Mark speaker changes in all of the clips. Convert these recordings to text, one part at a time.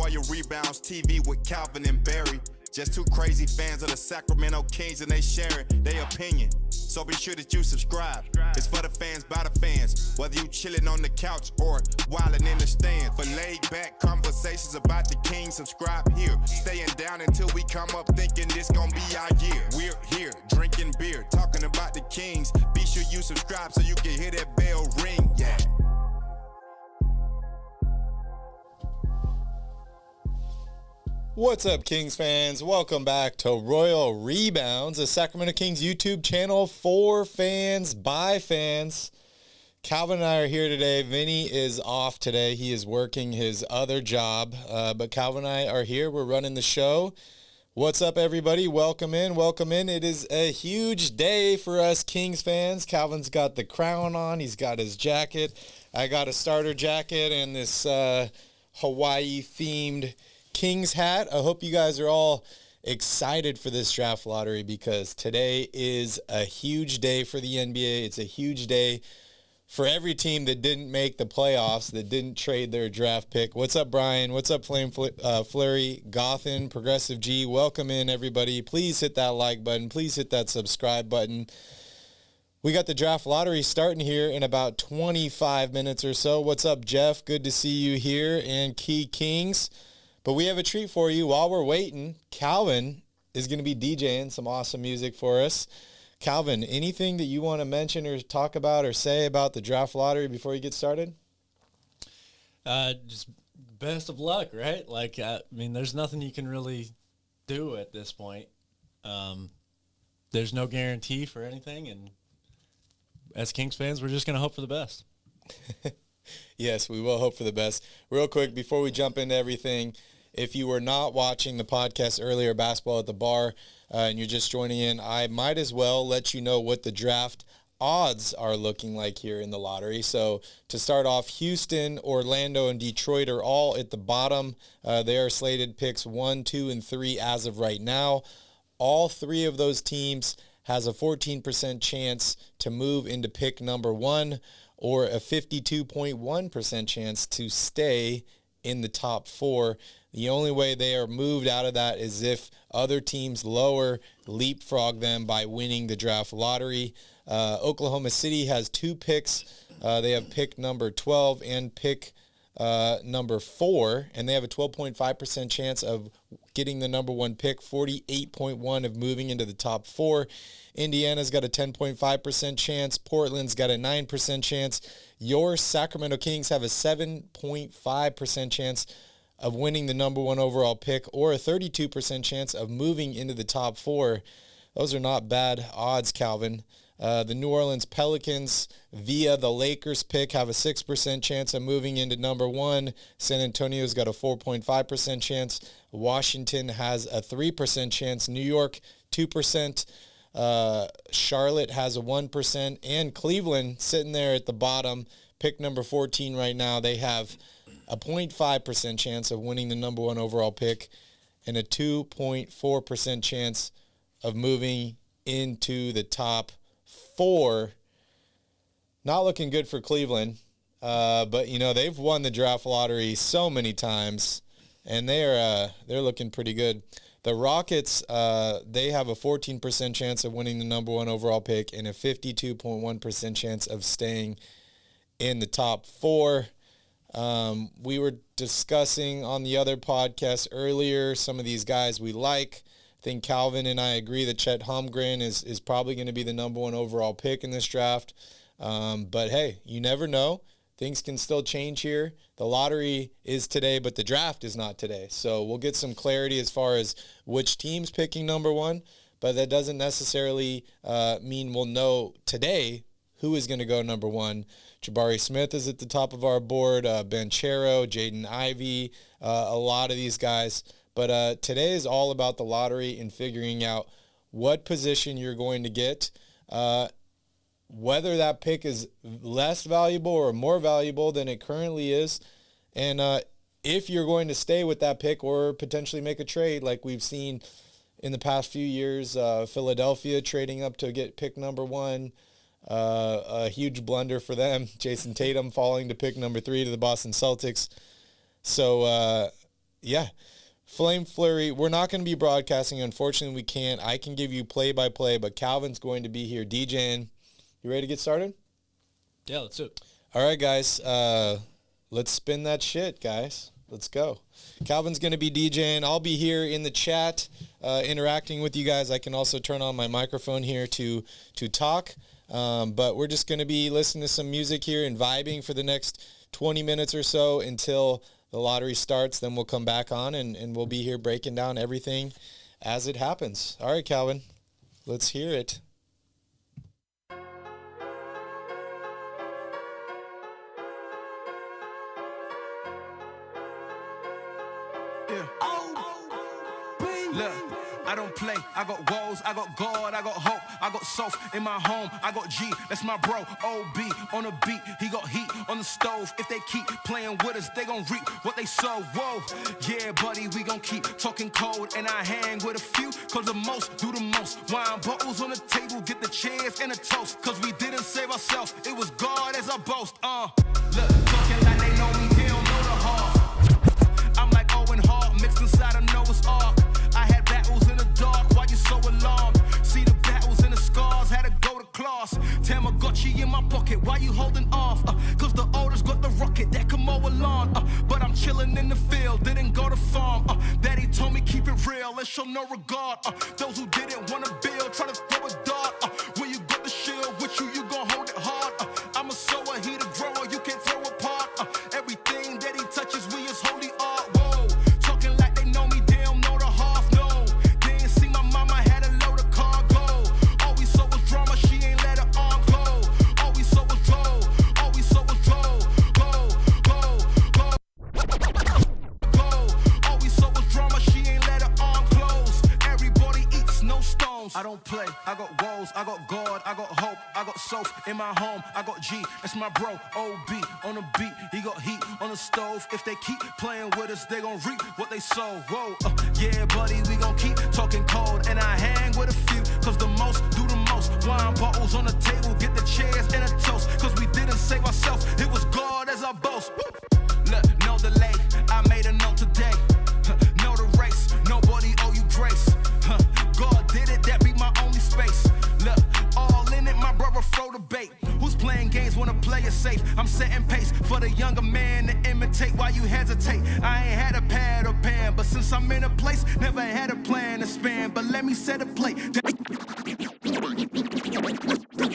Speaker 1: Royal Rebounds TV with Calvin and Barry. Just two crazy fans of the Sacramento Kings and they sharing their opinion. So be sure that you subscribe. It's for the fans, by the fans. Whether you chilling on the couch or wildin' in the stand. For laid back conversations about the Kings, subscribe here. Staying down until we come up thinking this gon' be our year. We're here, drinking beer, talking about the Kings. Be sure you subscribe so you can hear that bell ring, yeah.
Speaker 2: What's up, Kings fans? Welcome back to Royal Rebounds, a Sacramento Kings YouTube channel for fans, by fans. Calvin and I are here today. Vinny is off today. He is working his other job, but Calvin and I are here. We're running the show. What's up, everybody? Welcome in. Welcome in. It is a huge day for us Kings fans. Calvin's got the crown on. He's got his jacket. I got a starter jacket and this Hawaii-themed Kings hat. I hope you guys are all excited for this draft lottery because today is a huge day for the NBA. It's a huge day for every team that didn't make the playoffs, that didn't trade their draft pick. What's up, Brian? What's up, Flame Flurry, Gothan, Progressive G? Welcome in, everybody. Please hit that like button. Please hit that subscribe button. We got the draft lottery starting here in about 25 minutes or so. What's up, Jeff? Good to see you here. And Key Kings. But we have a treat for you. While we're waiting, Calvin is going to be DJing some awesome music for us. Calvin, anything that you want to mention or talk about or say about the draft lottery before you get started?
Speaker 3: Just best of luck, right? Like, I mean, there's nothing you can really do at this point. There's no guarantee for anything, and as Kings fans, we're just going to hope for the best.
Speaker 2: Yes, we will hope for the best. Real quick, before we jump into everything, if you were not watching the podcast earlier, Basketball at the Bar, and you're just joining in, I might as well let you know what the draft odds are looking like here in the lottery. So to start off, Houston, Orlando, and Detroit are all at the bottom. They are slated picks 1, 2, and 3 as of right now. All three of those teams has a 14% chance to move into pick number 1 or a 52.1% chance to stay in the top 4. The only way they are moved out of that is if other teams lower leapfrog them by winning the draft lottery. Oklahoma City has 2 picks. They have pick number 12 and pick number 4, and they have a 12.5% chance of getting the number 1 pick, 48.1% of moving into the top 4. Indiana's got a 10.5% chance. Portland's got a 9% chance. Your Sacramento Kings have a 7.5% chance of winning the number 1 overall pick or a 32% chance of moving into the top 4. Those are not bad odds, Calvin. The New Orleans Pelicans, via the Lakers pick, have a 6% chance of moving into number 1. San Antonio's got a 4.5% chance. Washington has a 3% chance. New York, 2%. Charlotte has a 1%. And Cleveland, sitting there at the bottom, pick number 14 right now, they have a 0.5% chance of winning the number 1 overall pick and a 2.4% chance of moving into the top 4. Not looking good for Cleveland, but you know they've won the draft lottery so many times, and they're looking pretty good. The Rockets, they have a 14% chance of winning the number 1 overall pick and a 52.1% chance of staying in the top 4. We were discussing on the other podcast earlier some of these guys we like. I think Calvin and I agree that Chet Holmgren is probably going to be the number 1 overall pick in this draft. But, hey, you never know. Things can still change here. The lottery is today, but the draft is not today. So we'll get some clarity as far as which team's picking number 1. But that doesn't necessarily mean we'll know today who is going to go number 1. Jabari Smith is at the top of our board. Banchero, Jaden Ivey, a lot of these guys. But today is all about the lottery and figuring out what position you're going to get, whether that pick is less valuable or more valuable than it currently is, and if you're going to stay with that pick or potentially make a trade like we've seen in the past few years. Philadelphia trading up to get pick number 1. A huge blunder for them. Jason Tatum falling to pick number 3 to the Boston Celtics. So Yeah. Flame Flurry, we're not going to be broadcasting. Unfortunately, we can't. I can give you play-by-play, but Calvin's going to be here DJing. You ready to get started?
Speaker 3: Yeah, let's do it.
Speaker 2: All right, guys. Let's spin that shit, guys. Let's go. Calvin's going to be DJing. I'll be here in the chat interacting with you guys. I can also turn on my microphone here to talk. But we're just going to be listening to some music here and vibing for the next 20 minutes or so until the lottery starts. Then we'll come back on and we'll be here breaking down everything as it happens. All right, Calvin, let's hear it.
Speaker 4: Look, I don't play, I got woes, I got God, I got hope, I got self in my home, I got G, that's my bro, OB, on the beat, he got heat on the stove, if they keep playing with us, they gon' reap what they sow, whoa, yeah buddy, we gon' keep talking cold, and I hang with a few, cause the most do the most, wine bottles on the table, get the chairs and a toast, cause we didn't save ourselves, it was God as our boast, look, talking like they know me, they don't know the half, I'm like Owen Hart, mixed inside a Noah's Ark, I had battles in the dark, why you so alarmed? See the battles and the scars, had to go to class. Tamagotchi in my pocket, why you holding off? Cause the oldest got the rocket that can mow a lawn. But I'm chilling in the field, didn't go to farm. Daddy told me keep it real and show no regard. Those who didn't want to build, try to throw a dart. When you got the shield with you, you gon' hold it hard. I'm a sower, he the grower, you can't throw apart. Everything that he touches, we is holy art. Whoa, talking like they know me, they don't know the half. No, they ain't see my mama had a load of cargo. All we saw was drama, she ain't let her arm go. All we saw was roll, all we saw was roll. Go, go, go, go. All we saw was drama, she ain't let her arm close. Everybody eats, no stones. I don't play, I got woes, I got God, I got hope, I got self in my home, I got G, that's my bro, OB, on the beat, he got heat on the stove, if they keep playing with us, they gon' reap what they sow, whoa, yeah buddy, we gon' keep talking cold, and I hang with a few, cause the most do the most, wine bottles on the table, get the chairs and a toast, cause we didn't save ourselves, it was God as our boast, look, no delay, I made a note today, know the race, nobody owe you grace, God did it, that be my only space. Look, all in it, my brother throw the bait. Who's playing games, wanna play it safe? I'm setting pace for the younger man to imitate while you hesitate. I ain't had a pad or pen, but since I'm in a place, never had a plan to span. But let me set a plate.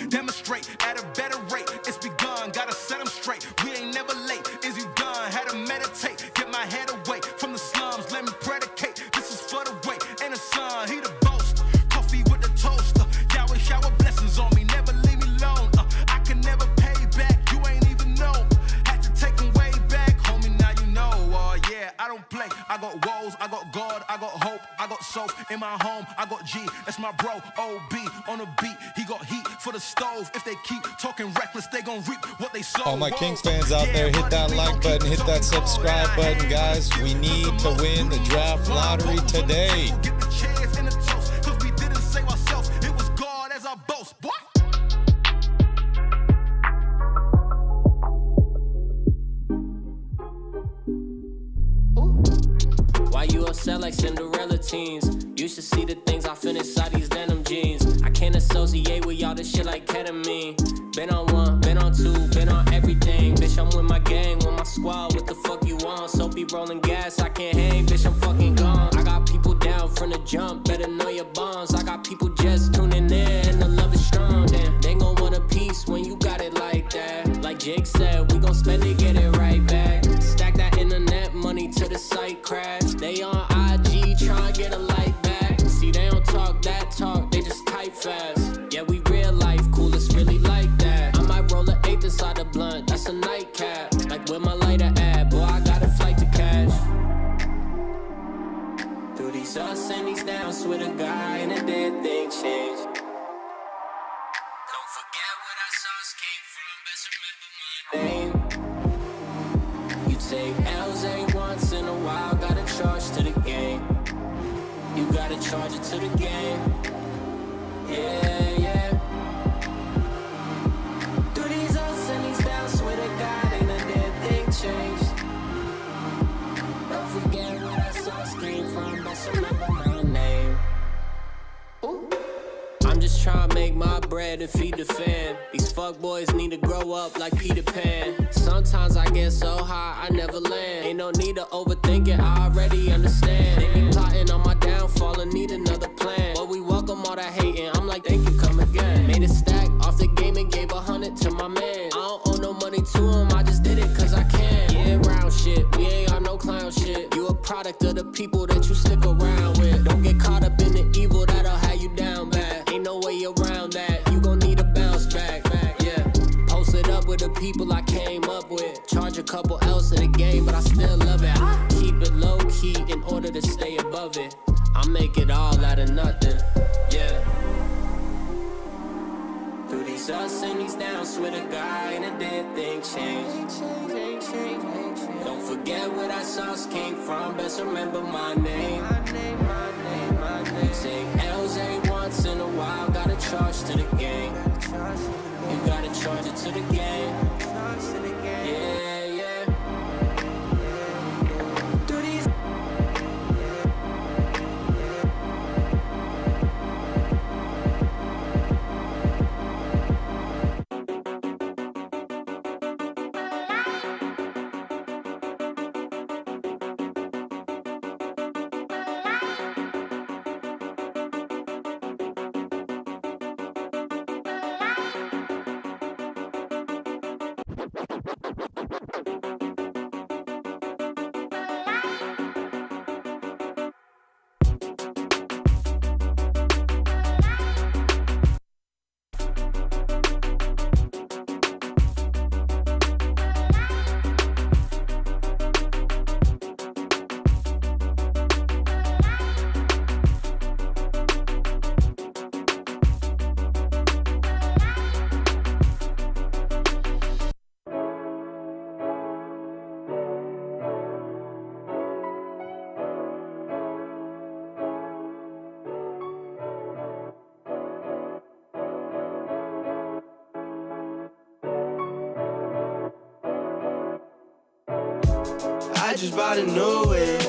Speaker 4: Demonstrate at a better rate. It's begun, gotta set them straight. We ain't never late. Is you done? Had to meditate. Get my head away from the slums. Let me predicate. This is for the way. And the sun, he the boast. Coffee with the toast. Yahweh shower blessings on me. Never leave me alone. I can never pay back. You ain't even know. Had to take them way back. Homie, now you know. Yeah, I don't play. I got woes. I got God. I got hope. I got soul in my home. I got G. That's my bro. OB on the beat. He got heat for the stove. If they keep talking reckless, they gon' reap what they sow.
Speaker 2: All my Kings fans out there, hit that like button, hit that subscribe button, guys. We need to win the draft lottery today.
Speaker 4: Get the chairs and the toast, cause we didn't save ourselves. It was God as our boast, boy.
Speaker 5: Why you upset like Cinderella teens? You should see the things I feel inside these denim jeans. I can't associate with y'all this shit like ketamine. Been on one, been on two, been on everything. Bitch, I'm with my gang, with my squad, what the fuck you want? Soapy rolling gas, I can't hang, bitch, I'm fucking gone. I got people down from the jump, better know your bonds. I got people just tuning in, and the love is strong. Damn, they gon' want a piece when you got it like that. Like Jake said, we gon' spend it, get it right back. Stack that internet money to the site crash. They on IG tryna get a like back. See, they don't talk that talk, they just type fast. Yeah, we real life, cool, it's really like that. I might roll an eighth inside a blunt, that's a nightcap. Like where my lighter at, boy, I got a flight to catch. Through these ups and these downs, with a guy and a dead thing change. Don't forget where that sauce came from, best remember my name. You take L's ain't once in a while, gotta charge to the game. You gotta charge it to the game. Yeah, yeah. Through these ups and these downs, swear to God, ain't a dead thing changed. Don't forget what I try to make my bread and feed the fam. These fuckboys need to grow up like Peter Pan. Sometimes I get so high, I never land. Ain't no need to overthink it, I already understand. They be plotting on my downfall and need another plan. But we welcome all that hating, I'm like, thank you, come again. Made a stack off the game and gave 100 to my man. I don't owe no money to him, I just did it cause I can. Yeah, round shit, we ain't on no clown shit. You a product of the people that you stick around with. Don't get caught up in the evil that'll have you down bad. Ain't no way around that, you gon' need a bounce back, yeah. Posted up with the people I came up with. Charge a couple else in the game, but I still love it. I keep it low key in order to stay above it. I make it all out of nothing, yeah. Through these ups and these downs with a guy and a dead thing change. Don't forget where that sauce came from, best remember my name. You take L's ain't once in a while, gotta charge to the game. You gotta charge it to the game. Yeah, yeah. Through these
Speaker 6: I just bought a new whip.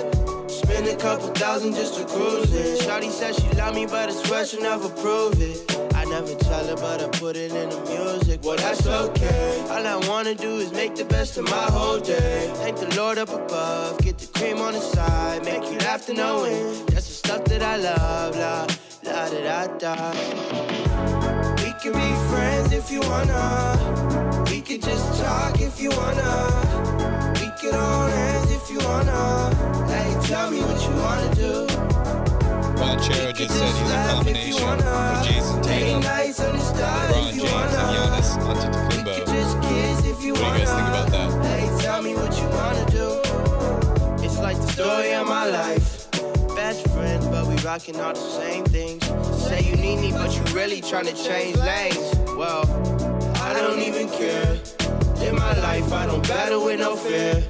Speaker 6: Spent a couple thousand just to cruise it. Shawty said she love me, but I swear she'll never prove it. I never tell her, but I put it in the music. Well, that's okay. All I wanna do is make the best of my whole day. Thank the Lord up above. Get the cream on the side. Make you laugh to knowing that's the stuff that I love. La, la, da, da, da. We can be friends if you wanna. We could just talk if you wanna. We could hold hands if you wanna. Hey, tell me what you wanna do.
Speaker 2: Bonchero just said he's a combination of Jason Tatum, LeBron James, and Giannis Antetokounmpo. What do you guys think about that?
Speaker 6: Hey, tell me what you wanna do. It's like the story of my life. Best friends, but we rocking all the same things. Say you need me, but you really tryna change lanes. Well, I don't even care. Live my life, I don't battle with no fear.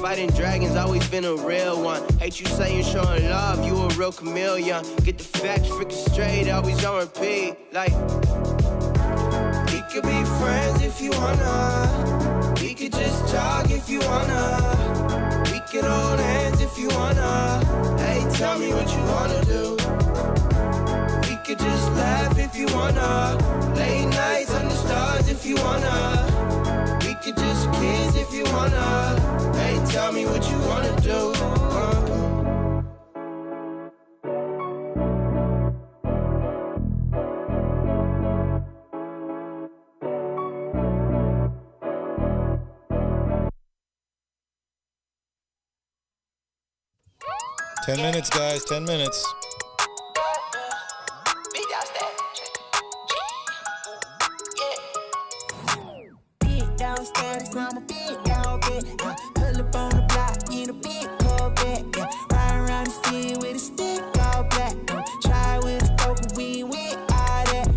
Speaker 6: Fighting dragons, always been a real one. Hate you saying showing love, you a real chameleon. Get the facts freaking straight, always on repeat. Like, we could be friends if you wanna. We could just talk if you wanna. We could hold hands if you wanna. Hey, tell me what you wanna do. We could just laugh if you wanna. Late nights under stars if you wanna. We could just kiss if you wanna. Hey, tell me what you wanna do.
Speaker 2: 10 minutes, guys, 10 minutes.
Speaker 7: Big downstairs, I'm a big down bit. Pull up on the block in a big Corvette. Ride around the city with a stick all black. Try with a poker, we with all that.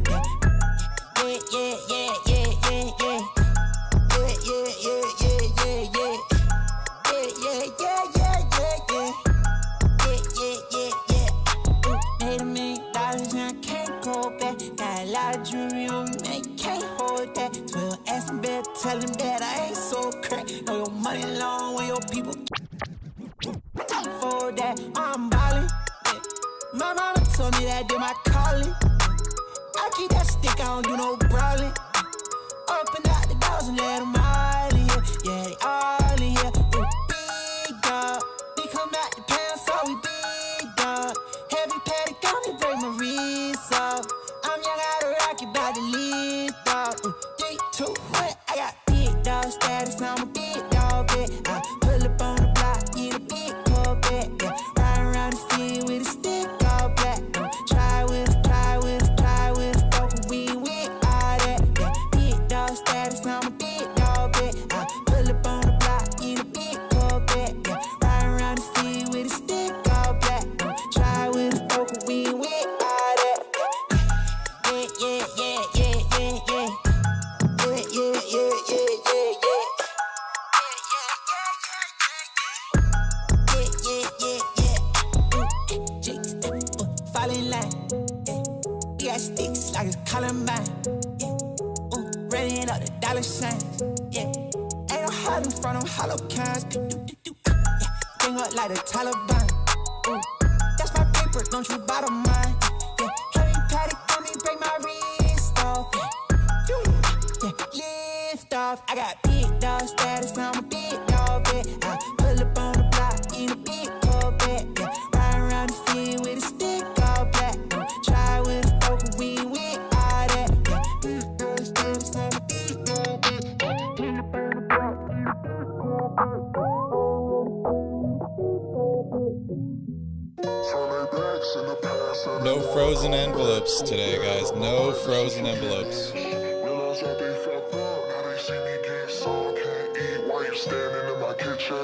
Speaker 7: $1 million and I can't go back. Got a lot of jewelry on me, man, you can't hold that. 12 ask him better, tell him that I ain't so crack. Know your money long when your people for that. I'm ballin'. My mama told me that did my calling. I keep that stick, I don't do no brawling. Open out the doors and let them all in here. Yeah, they all in here. Ooh, big dog. We come out the pound, so we big dog. Heavy paddock on me, break my wrist off. I'm young out of rocket, about to live, dog. 3, 2, 1, I got big dog status, I'm a big dog, bet. I pull up on the block in a big Corvette, yeah. Riding around the city with a stick all black. Try with us, broke we with all that, yeah. Big dog status, I'm a big dog, bet. I pull up on the block in a big Corvette, yeah. Riding around the city with a stick all black. Try with us, broke we with all that, yeah. Yeah, yeah, yeah, yeah, yeah. Yeah, yeah, yeah, yeah, yeah, yeah. Fall in line, yeah. We got sticks like a Columbine, yeah. Running up the dollar signs, yeah. Ain't no hiding from them hollow cans, yeah. Bring up like the Taliban, that's my paper, don't you bottom mine, yeah. Heavy paddock on me, break my wrist off, yeah. Lift off, I got big dog status, I'm a big dog, bet. I pull up on the block in a big Corvette, yeah. Riding around the city with a stick all black. Try with us, broke we with all that, yeah. Big dog status, I'm a big dog,
Speaker 2: No frozen envelopes today, guys. No frozen envelopes.
Speaker 8: Realize that they fucked up. Now they see me get some, can't eat while you standing in my kitchen.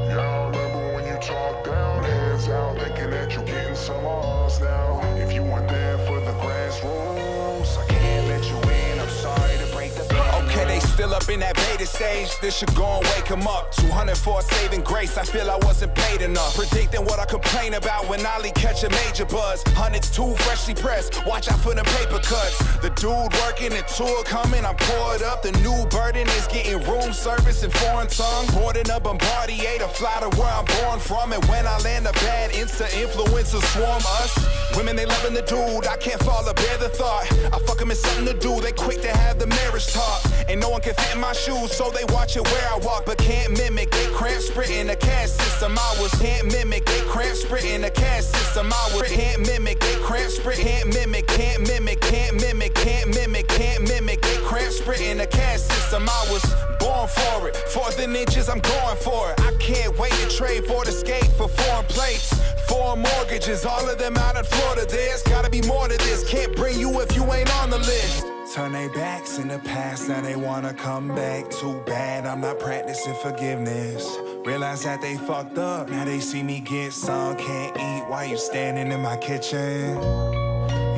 Speaker 8: Yeah, I remember when you talked down, hands out, thinking that you getting some odds now. If you weren't there for the grass rules, I can't let you in. I'm sorry to break the band.
Speaker 4: Okay, they still up in that beta stage. This should go and wake them up. 200 for a saving grace. I feel I wasn't paid enough. Predicting what I complain about when Ollie catch a major buzz. Hundreds too freshly pressed. Watch out for the paper cuts. The dude working, the tour coming. I'm poured up. The new burden is getting room service in foreign tongue. Boarding a Bombardier to fly to where I'm born from. And when I land a bad Insta influencers swarm us. Women, they loving the dude. I can't fall or bear the thought. I fuck them in something to do. They quick to have the marriage talk. And no one can fit in my shoes, so they watch it where I walk, but can't mimic. They cramp sprint in the cash system. I was can't mimic. They cramp sprint in the cash system. I was can't mimic. They cramp sprint. Can't mimic. Can't mimic. Can't mimic. Can't mimic. Can't mimic. They cramp sprint in the cash system. I was born for it. 4th inches, I'm going for it. I can't wait to trade for the skate for foreign plates. 4 mortgages, all of them out in Florida. There's gotta be more to this. Can't bring you if you ain't on the list. Turn their backs in the past, now they wanna come back. Too bad I'm not practicing forgiveness. Realize that they fucked up, now they see me get some. Can't eat while you standing in my kitchen.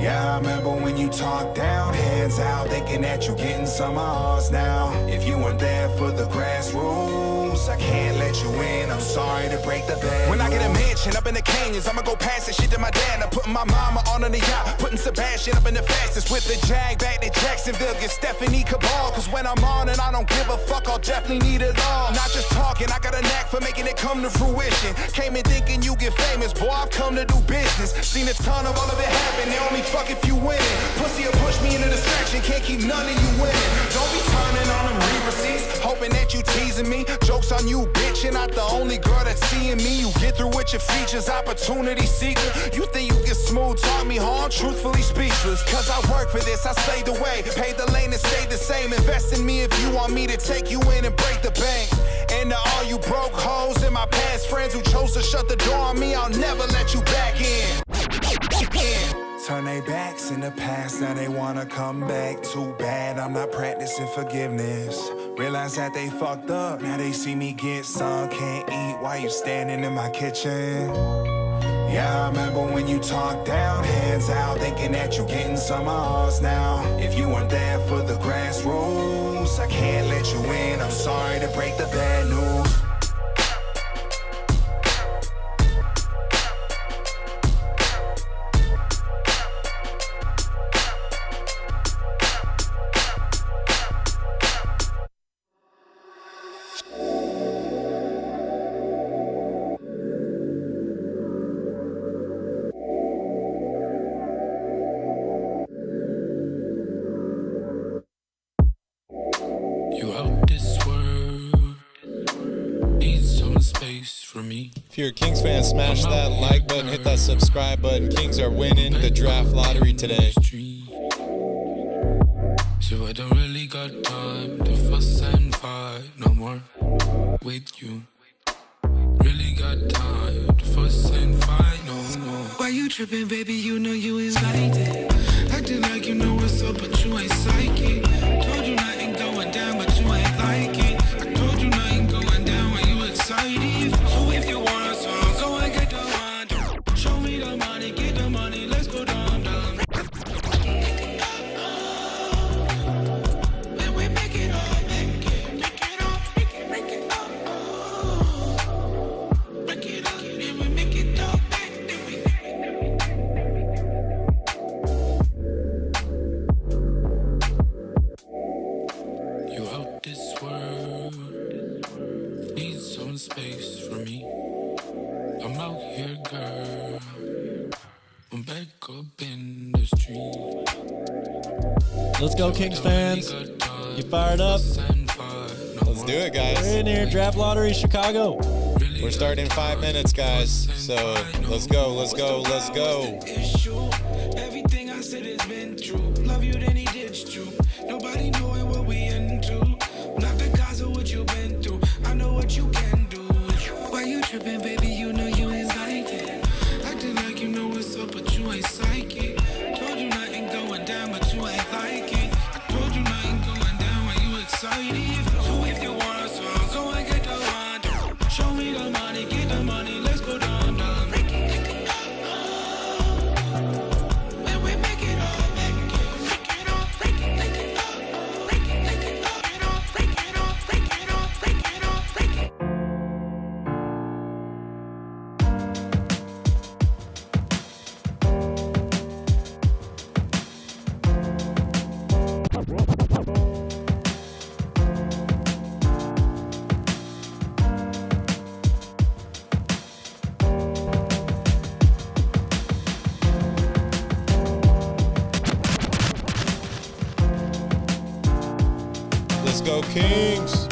Speaker 4: Yeah, I remember when you talked down, hands out, thinking that you getting some odds now. If you weren't there for the grass rules, I can't let you in, I'm sorry to break the bad. When I get a mansion up in the canyons, I'ma go pass this shit to my dad. I'm putting my mama on the yacht, putting Sebastian up in the fastest with the Jag back to Jacksonville, get Stephanie Cabal. Cause when I'm on and I don't give a fuck, I'll definitely need it all. Not just talking, I got a knack for making it come to fruition. Came in thinking you get famous, boy, I've come to do business. Seen a ton of all of it happen, they only fuck if you winning. Pussy will push me in a distraction, can't keep none of you winning. Don't be turning on them re-receipts, hoping that you teasing me. Jokes on you, bitch, you're not the only girl that's seeing me. You get through with your features, opportunity seeker. You think you get smooth, talk me hard, truthfully speechless. Cause I work for this, I slaved away, paid the lane and stayed the same. Invest in me if you want me to take you in and break the bank. And to all you broke hoes and my past friends who chose to shut the door on me, I'll never let you back in. Turn their backs in the past, now they wanna come back. Too bad I'm not practicing forgiveness. Realize that they fucked up, now they see me get some. Can't eat while you standing in my kitchen. Yeah, I remember when you talked down, hands out, thinking that you getting some odds now. If you weren't there for the grass rules, I can't let you in, I'm sorry to break the bad news.
Speaker 2: you're a Kings fan, smash that like button, hit that subscribe button. Kings are winning the draft lottery today.
Speaker 9: So I don't really got time to fuss and fight no more with you. Really got time to fuss and fight no more. Why you tripping, baby? You know you invited. Acting like you know what's up, but you ain't psychic. Told you nothing going down, but you ain't like it. I told you nothing going down when you excited. So if you want a song, go and get the one. Show me the money, get the money, let's go down. Space for me. I'm out here, girl. I'm back up in the street.
Speaker 3: Let's go, Kings fans. You fired up?
Speaker 2: Let's do it, guys.
Speaker 3: We're in here. Draft lottery, Chicago.
Speaker 2: We're starting in 5 minutes, guys. So let's go, let's go, let's go.
Speaker 9: Everything I said has been true. Love you, then he did true. Nobody knowing what we into. Not the cause of what you've been through. I know what you can do. Why you tripping, baby? You know you invited. Acting like you know what's up, but you ain't psychic. Told you nothing going down, but you ain't like it. I told you nothing going down when you excited. So if you want a song, go and get the one. Show me the money, get the money, let's go down.
Speaker 2: Let's go, Kings.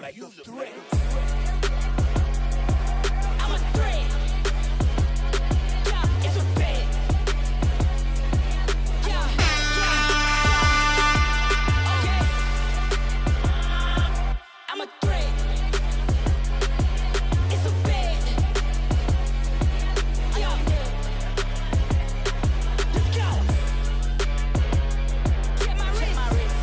Speaker 7: Like a threat. I'm a threat. Yeah, it's a bet. Yeah, okay. I'm a threat. It's a bet. Yeah. Let's go. Get my wrist.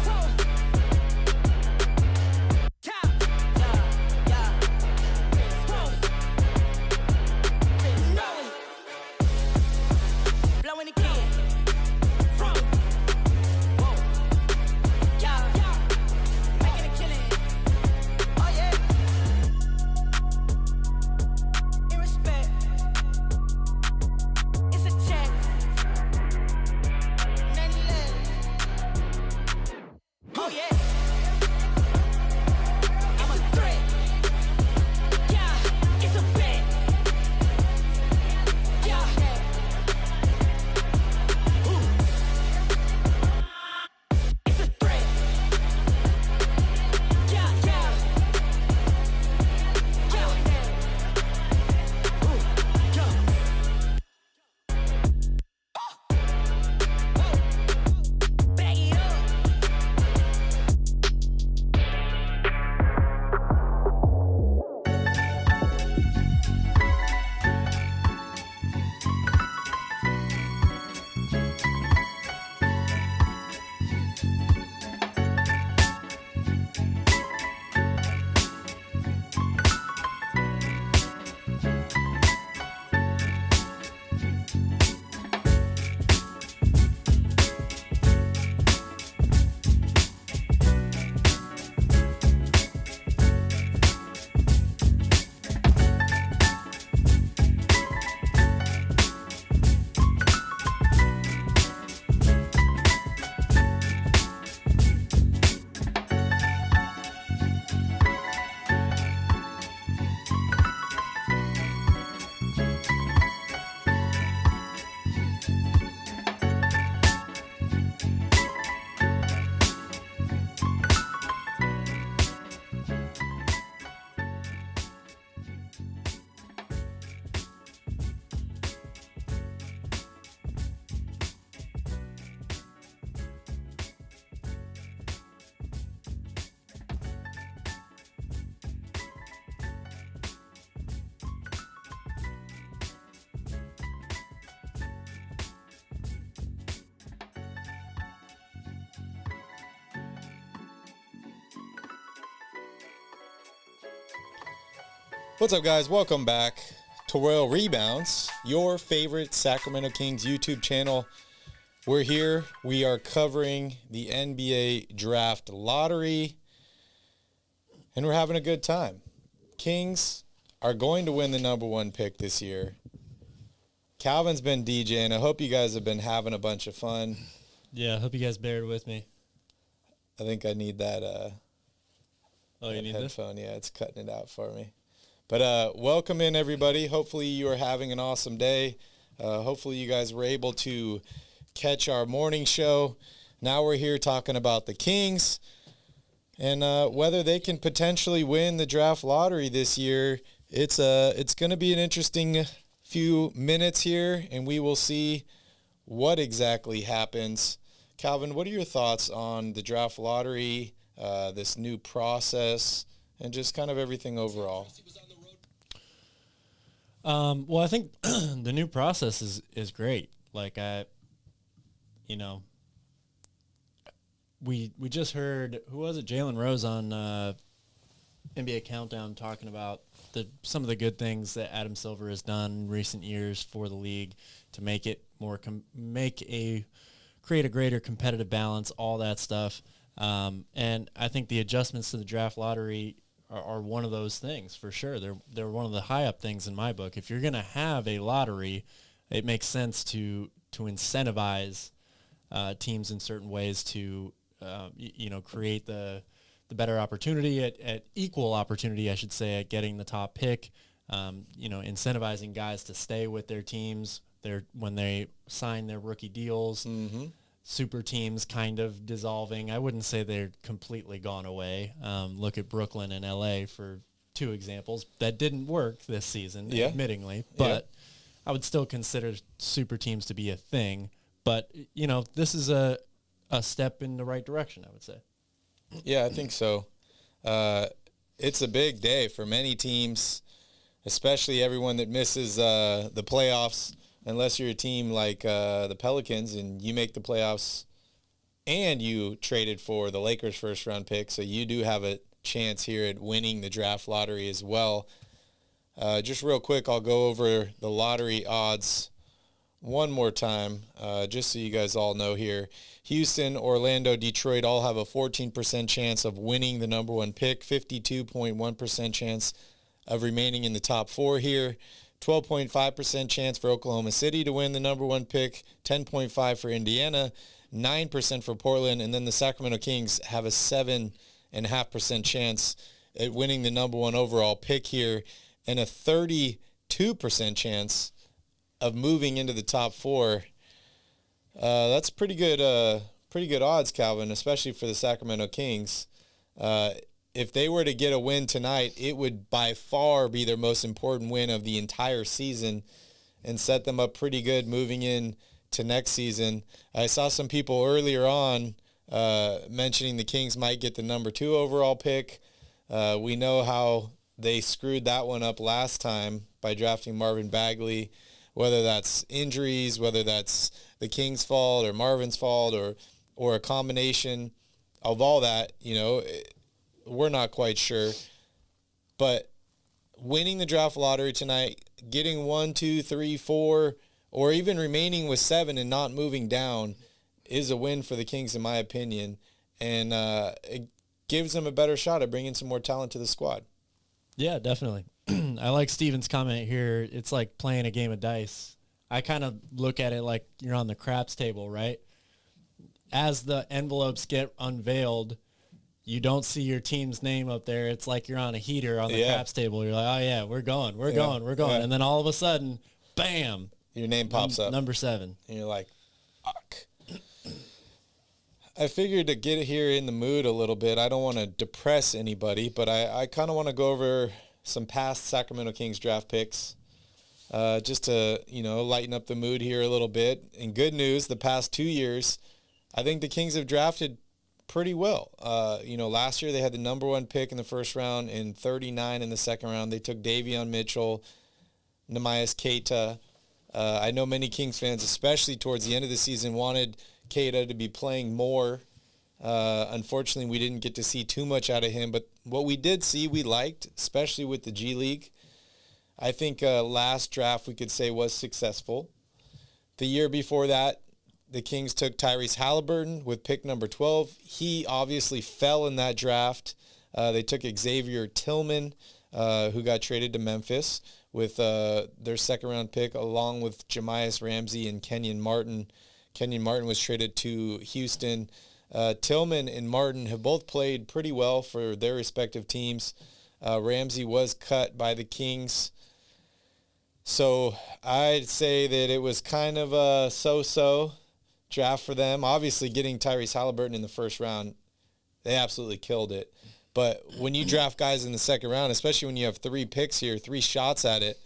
Speaker 2: What's up, guys? Welcome back to Royal Rebounds, your favorite Sacramento Kings YouTube channel. We're here. We are covering the NBA Draft Lottery, and we're having a good time. Kings are going to win the number one pick this year. Calvin's been DJing. I hope you guys have been having a bunch of fun.
Speaker 3: Yeah, I hope you guys bared with me.
Speaker 2: I think I need that,
Speaker 3: you need this?
Speaker 2: headphone. Yeah, it's cutting it out for me. But welcome in, everybody. Hopefully you are having an awesome day. Hopefully you guys were able to catch our morning show. Now we're here talking about the Kings and whether they can potentially win the draft lottery this year. It's going to be an interesting few minutes here, and we will see what exactly happens. Calvin, what are your thoughts on the draft lottery, this new process, and just kind of everything overall?
Speaker 3: Well, I think the new process is great. Like we just heard, who was it? Jalen Rose on NBA Countdown talking about some of the good things that Adam Silver has done in recent years for the league to make it more create a greater competitive balance, all that stuff. And I think the adjustments to the draft lottery are one of those things for sure. They're one of the high up things in my book. If you're going to have a lottery, it makes sense to incentivize teams in certain ways to create the better opportunity at equal opportunity, I should say, at getting the top pick. Incentivizing guys to stay with their teams. When they sign their rookie deals. Mm-hmm. Super teams kind of dissolving. I wouldn't say they're completely gone away. Look at Brooklyn and LA for two examples. That didn't work this season, admittingly, but I would still consider super teams to be a thing. But, this is a step in the right direction, I would say.
Speaker 2: Yeah, I think so. It's a big day for many teams, especially everyone that misses the playoffs. Unless you're a team like the Pelicans and you make the playoffs and you traded for the Lakers' first-round pick, so you do have a chance here at winning the draft lottery as well. Just real quick, I'll go over the lottery odds one more time, just so you guys all know here. Houston, Orlando, Detroit all have a 14% chance of winning the number one pick, 52.1% chance of remaining in the top four here. 12.5% chance for Oklahoma City to win the number one pick, 10.5% for Indiana, 9% for Portland, and then the Sacramento Kings have a 7.5% chance at winning the number one overall pick here, and a 32% chance of moving into the top four. That's pretty good odds, Calvin, especially for the Sacramento Kings. If they were to get a win tonight, it would by far be their most important win of the entire season and set them up pretty good moving in to next season. I saw some people earlier on mentioning the Kings might get the number 2 overall pick. We know how they screwed that one up last time by drafting Marvin Bagley, whether that's injuries, whether that's the Kings' fault or Marvin's fault or a combination of all that, we're not quite sure. But winning the draft lottery tonight, getting 1, 2, 3, 4, or even remaining with 7 and not moving down is a win for the Kings, in my opinion. And it gives them a better shot at bringing some more talent to the squad.
Speaker 3: Yeah, definitely. I like Steven's comment here. It's like playing a game of dice. I kind of look at it like you're on the craps table, right? As the envelopes get unveiled, you don't see your team's name up there. It's like you're on a heater on the craps table. You're like, oh, yeah, we're going. Yeah. And then all of a sudden, bam.
Speaker 2: Your name pops up.
Speaker 3: Number 7.
Speaker 2: And you're like, fuck. I figured to get here in the mood a little bit, I don't want to depress anybody, but I kind of want to go over some past Sacramento Kings draft picks just to, lighten up the mood here a little bit. And good news, the past 2 years, I think the Kings have drafted pretty well. Last year they had the number 1 pick in the first round and 39 in the second round. They took Davion Mitchell, Nehemias Keita. I know many Kings fans, especially towards the end of the season, wanted Keita to be playing more. Unfortunately, we didn't get to see too much out of him, but what we did see, we liked, especially with the G League. I think last draft we could say was successful. The year before that, the Kings took Tyrese Halliburton with pick number 12. He obviously fell in that draft. They took Xavier Tillman, who got traded to Memphis with their second-round pick, along with Jamias Ramsey and Kenyon Martin. Kenyon Martin was traded to Houston. Tillman and Martin have both played pretty well for their respective teams. Ramsey was cut by the Kings. So I'd say that it was kind of a so-so draft for them. Obviously, getting Tyrese Halliburton in the first round, they absolutely killed it. But when you draft guys in the second round, especially when you have 3 picks here, 3 shots at it,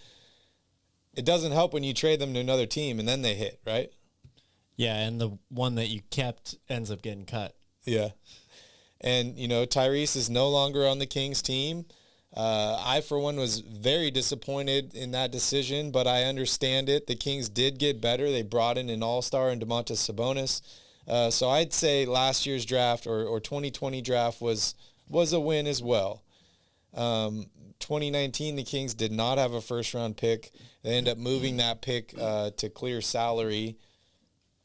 Speaker 2: it doesn't help when you trade them to another team and then they hit, right?
Speaker 3: Yeah, and the one that you kept ends up getting cut.
Speaker 2: Yeah. And, Tyrese is no longer on the Kings team. I, for one, was very disappointed in that decision, but I understand it. The Kings did get better. They brought in an all-star in Domantas Sabonis. So I'd say last year's draft or 2020 draft was a win as well. 2019, the Kings did not have a first-round pick. They ended up moving that pick to clear salary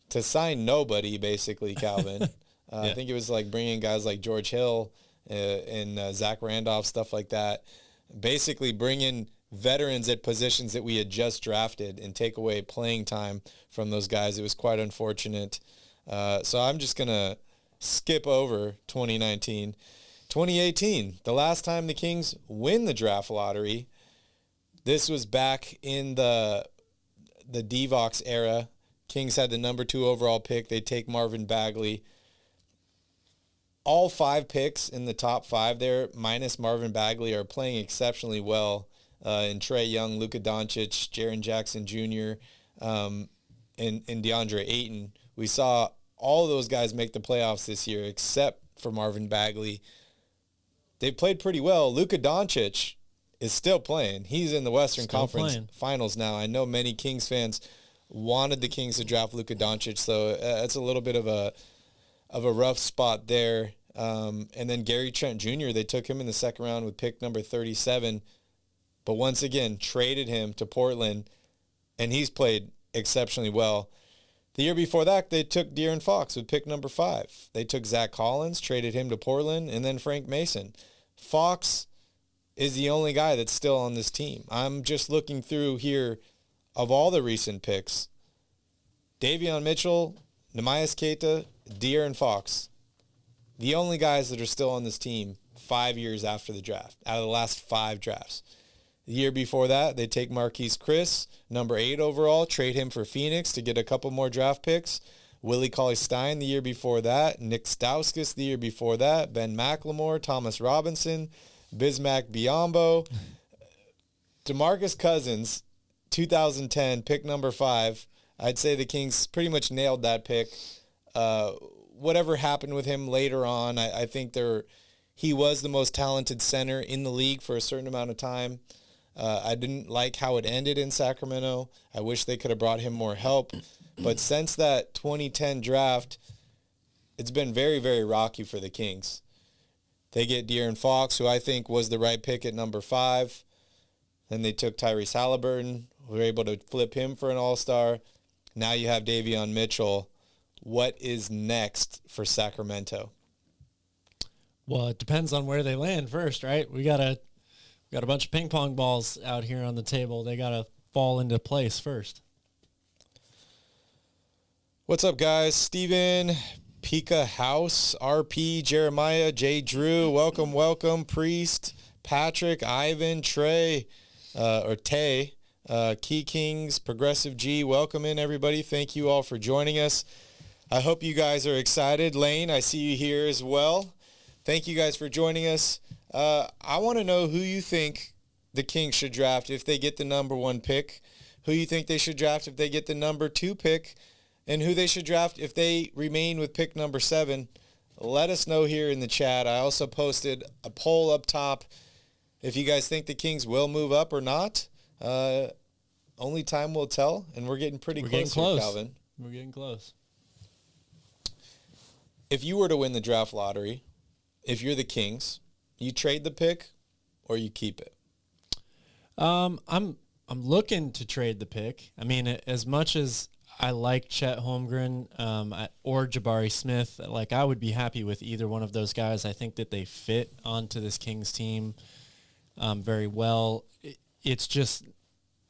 Speaker 2: to sign nobody, basically, Calvin.
Speaker 3: Yeah.
Speaker 2: I think it was like bringing guys like George Hill and Zach Randolph, stuff like that. Basically bring in veterans at positions that we had just drafted and take away playing time from those guys. It was quite unfortunate. So I'm just going to skip over 2019. 2018, the last time the Kings win the draft lottery. This was back in the Divox era. Kings had the number 2 overall pick. They take Marvin Bagley. All 5 picks in the top 5 there, minus Marvin Bagley, are playing exceptionally well. And Trae Young, Luka Doncic, Jaren Jackson Jr., and DeAndre Ayton. We saw all of those guys make the playoffs this year except for Marvin Bagley. They played pretty well. Luka Doncic is still playing. He's in the Western Conference Finals now. I know many Kings fans wanted the Kings to draft Luka Doncic, so it's a little bit of a rough spot there. And then Gary Trent Jr., they took him in the second round with pick number 37, but once again traded him to Portland, and he's played exceptionally well. The year before that, they took De'Aaron Fox with pick number 5. They took Zach Collins, traded him to Portland, and then Frank Mason. Fox is the only guy that's still on this team. I'm just looking through here of all the recent picks. Davion Mitchell, Nehemias Keita, De'Aaron Fox. The only guys that are still on this team 5 years after the draft, out of the last 5 drafts. The year before that, they take Marquise Chris, number 8 overall, trade him for Phoenix to get a couple more draft picks. Willie Cauley-Stein the year before that, Nick Stauskas the year before that, Ben McLemore, Thomas Robinson, Bismack Biyombo, DeMarcus Cousins, 2010, pick number 5. I'd say the Kings pretty much nailed that pick. Whatever happened with him later on, I think he was the most talented center in the league for a certain amount of time. I didn't like how it ended in Sacramento. I wish they could have brought him more help. But since that 2010 draft, it's been very, very rocky for the Kings. They get De'Aaron Fox, who I think was the right pick at number 5. Then they took Tyrese Halliburton. We were able to flip him for an all-star. Now you have Davion Mitchell. What is next for Sacramento?
Speaker 3: Well, it depends on where they land first, right? We got a bunch of ping pong balls out here on the table. They got to fall into place first.
Speaker 2: What's up, guys? Steven, Pika House, RP, Jeremiah, J. Drew, welcome. Priest, Patrick, Ivan, Trey, or Tay, Key Kings, Progressive G, welcome in, everybody. Thank you all for joining us. I hope you guys are excited. Lane, I see you here as well. Thank you guys for joining us. I want to know who you think the Kings should draft if they get the number 1 pick, who you think they should draft if they get the number 2 pick, and who they should draft if they remain with pick number 7. Let us know here in the chat. I also posted a poll up top if you guys think the Kings will move up or not. Only time will tell, and we're getting pretty close here, Calvin.
Speaker 3: We're getting close.
Speaker 2: If you were to win the draft lottery, if you're the Kings, you trade the pick or you keep it?
Speaker 3: I'm looking to trade the pick. I mean, as much as I like Chet Holmgren or Jabari Smith, like I would be happy with either one of those guys. I think that they fit onto this Kings team very well. It's just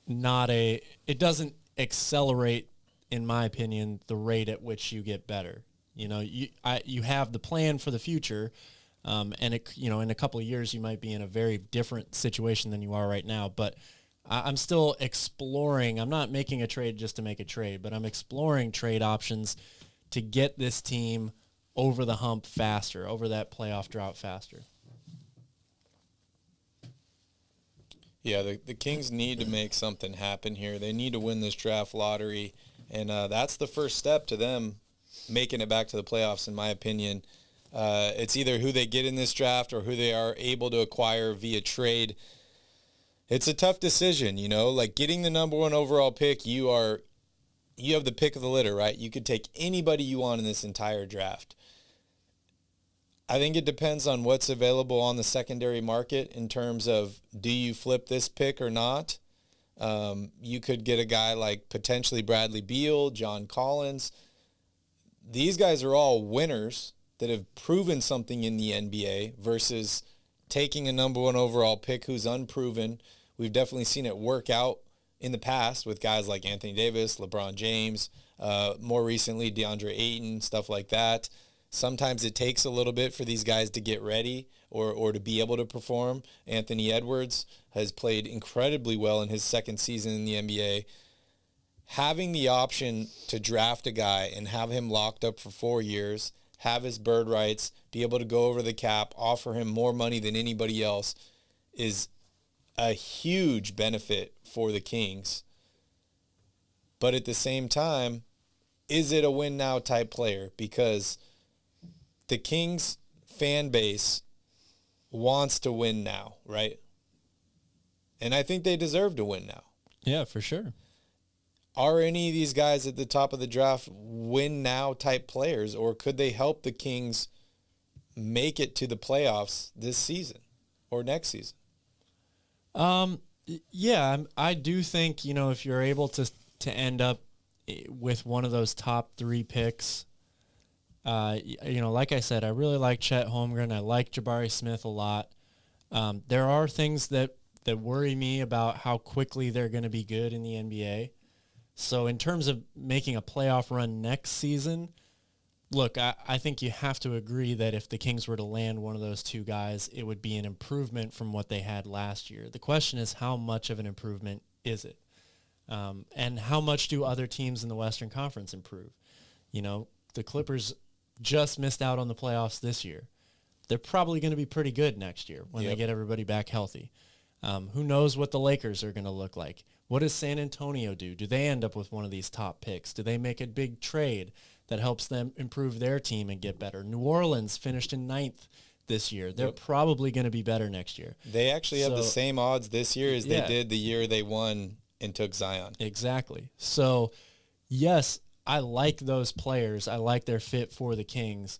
Speaker 3: not it doesn't accelerate, in my opinion, the rate at which you get better. You know, you have the plan for the future, and in a couple of years you might be in a very different situation than you are right now. But I'm still exploring. I'm not making a trade just to make a trade, but I'm exploring trade options to get this team over the hump faster, over that playoff drought faster.
Speaker 2: Yeah, the Kings need to make something happen here. They need to win this draft lottery, and that's the first step to them making it back to the playoffs, in my opinion. It's either who they get in this draft or who they are able to acquire via trade. It's a tough decision, you know, like getting the number 1 overall pick. You have the pick of the litter, right? You could take anybody you want in this entire draft. I think it depends on what's available on the secondary market in terms of, do you flip this pick or not? You could get a guy like potentially Bradley Beal, John Collins. These guys are all winners that have proven something in the NBA versus taking a number 1 overall pick who's unproven. We've definitely seen it work out in the past with guys like Anthony Davis, LeBron James, more recently DeAndre Ayton, stuff like that. Sometimes it takes a little bit for these guys to get ready or to be able to perform. Anthony Edwards has played incredibly well in his second season in the NBA. Having the option to draft a guy and have him locked up for 4 years, have his bird rights, be able to go over the cap, offer him more money than anybody else is a huge benefit for the Kings. But at the same time, is it a win now type player? Because the Kings fan base wants to win now, right? And I think they deserve to win now.
Speaker 3: Yeah, for sure.
Speaker 2: Are any of these guys at the top of the draft win now type players, or could they help the Kings make it to the playoffs this season or next season?
Speaker 3: Yeah, I do think, you know, if you're able to end up with one of those top 3 picks, you know, like I said, I really like Chet Holmgren. I like Jabari Smith a lot. There are things that worry me about how quickly they're going to be good in the NBA. So in terms of making a playoff run next season, look, I think you have to agree that if the Kings were to land one of those 2 guys, it would be an improvement from what they had last year. The question is, how much of an improvement is it? And how much do other teams in the Western Conference improve? You know, the Clippers just missed out on the playoffs this year. They're probably going to be pretty good next year when they get everybody back healthy. Who knows what the Lakers are going to look like? What does San Antonio do? Do they end up with one of these top picks? Do they make a big trade that helps them improve their team and get better? New Orleans finished in 9th this year. They're probably going to be better next year.
Speaker 2: They actually have the same odds this year as they did the year they won and took Zion.
Speaker 3: Exactly. So, yes, I like those players. I like their fit for the Kings.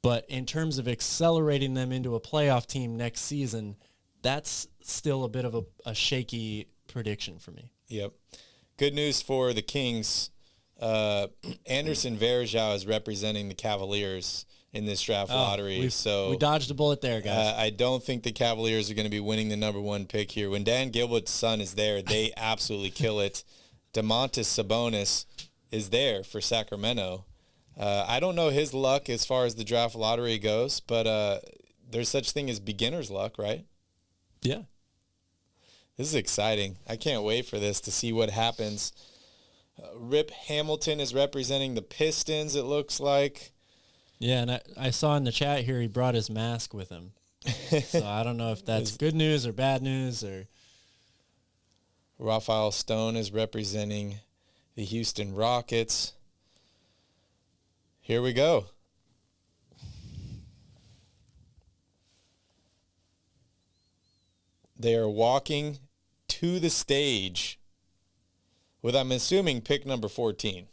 Speaker 3: But in terms of accelerating them into a playoff team next season, that's still a bit of a shaky prediction for me.
Speaker 2: Yep. Good news for the Kings. Anderson Varejao is representing the Cavaliers in this draft lottery.
Speaker 3: We dodged a bullet there, guys.
Speaker 2: I don't think the Cavaliers are going to be winning the number 1 pick here. When Dan Gilbert's son is there, they absolutely kill it. Domantas Sabonis is there for Sacramento. I don't know his luck as far as the draft lottery goes, but there's such thing as beginner's luck, right?
Speaker 3: Yeah.
Speaker 2: This is exciting. I can't wait for this to see what happens. Rip Hamilton is representing the Pistons, it looks like.
Speaker 3: Yeah, and I saw in the chat here he brought his mask with him. So I don't know if that's good news or bad news. Or
Speaker 2: Rafael Stone is representing the Houston Rockets. Here we go. They are walking to the stage with, I'm assuming, pick number 14.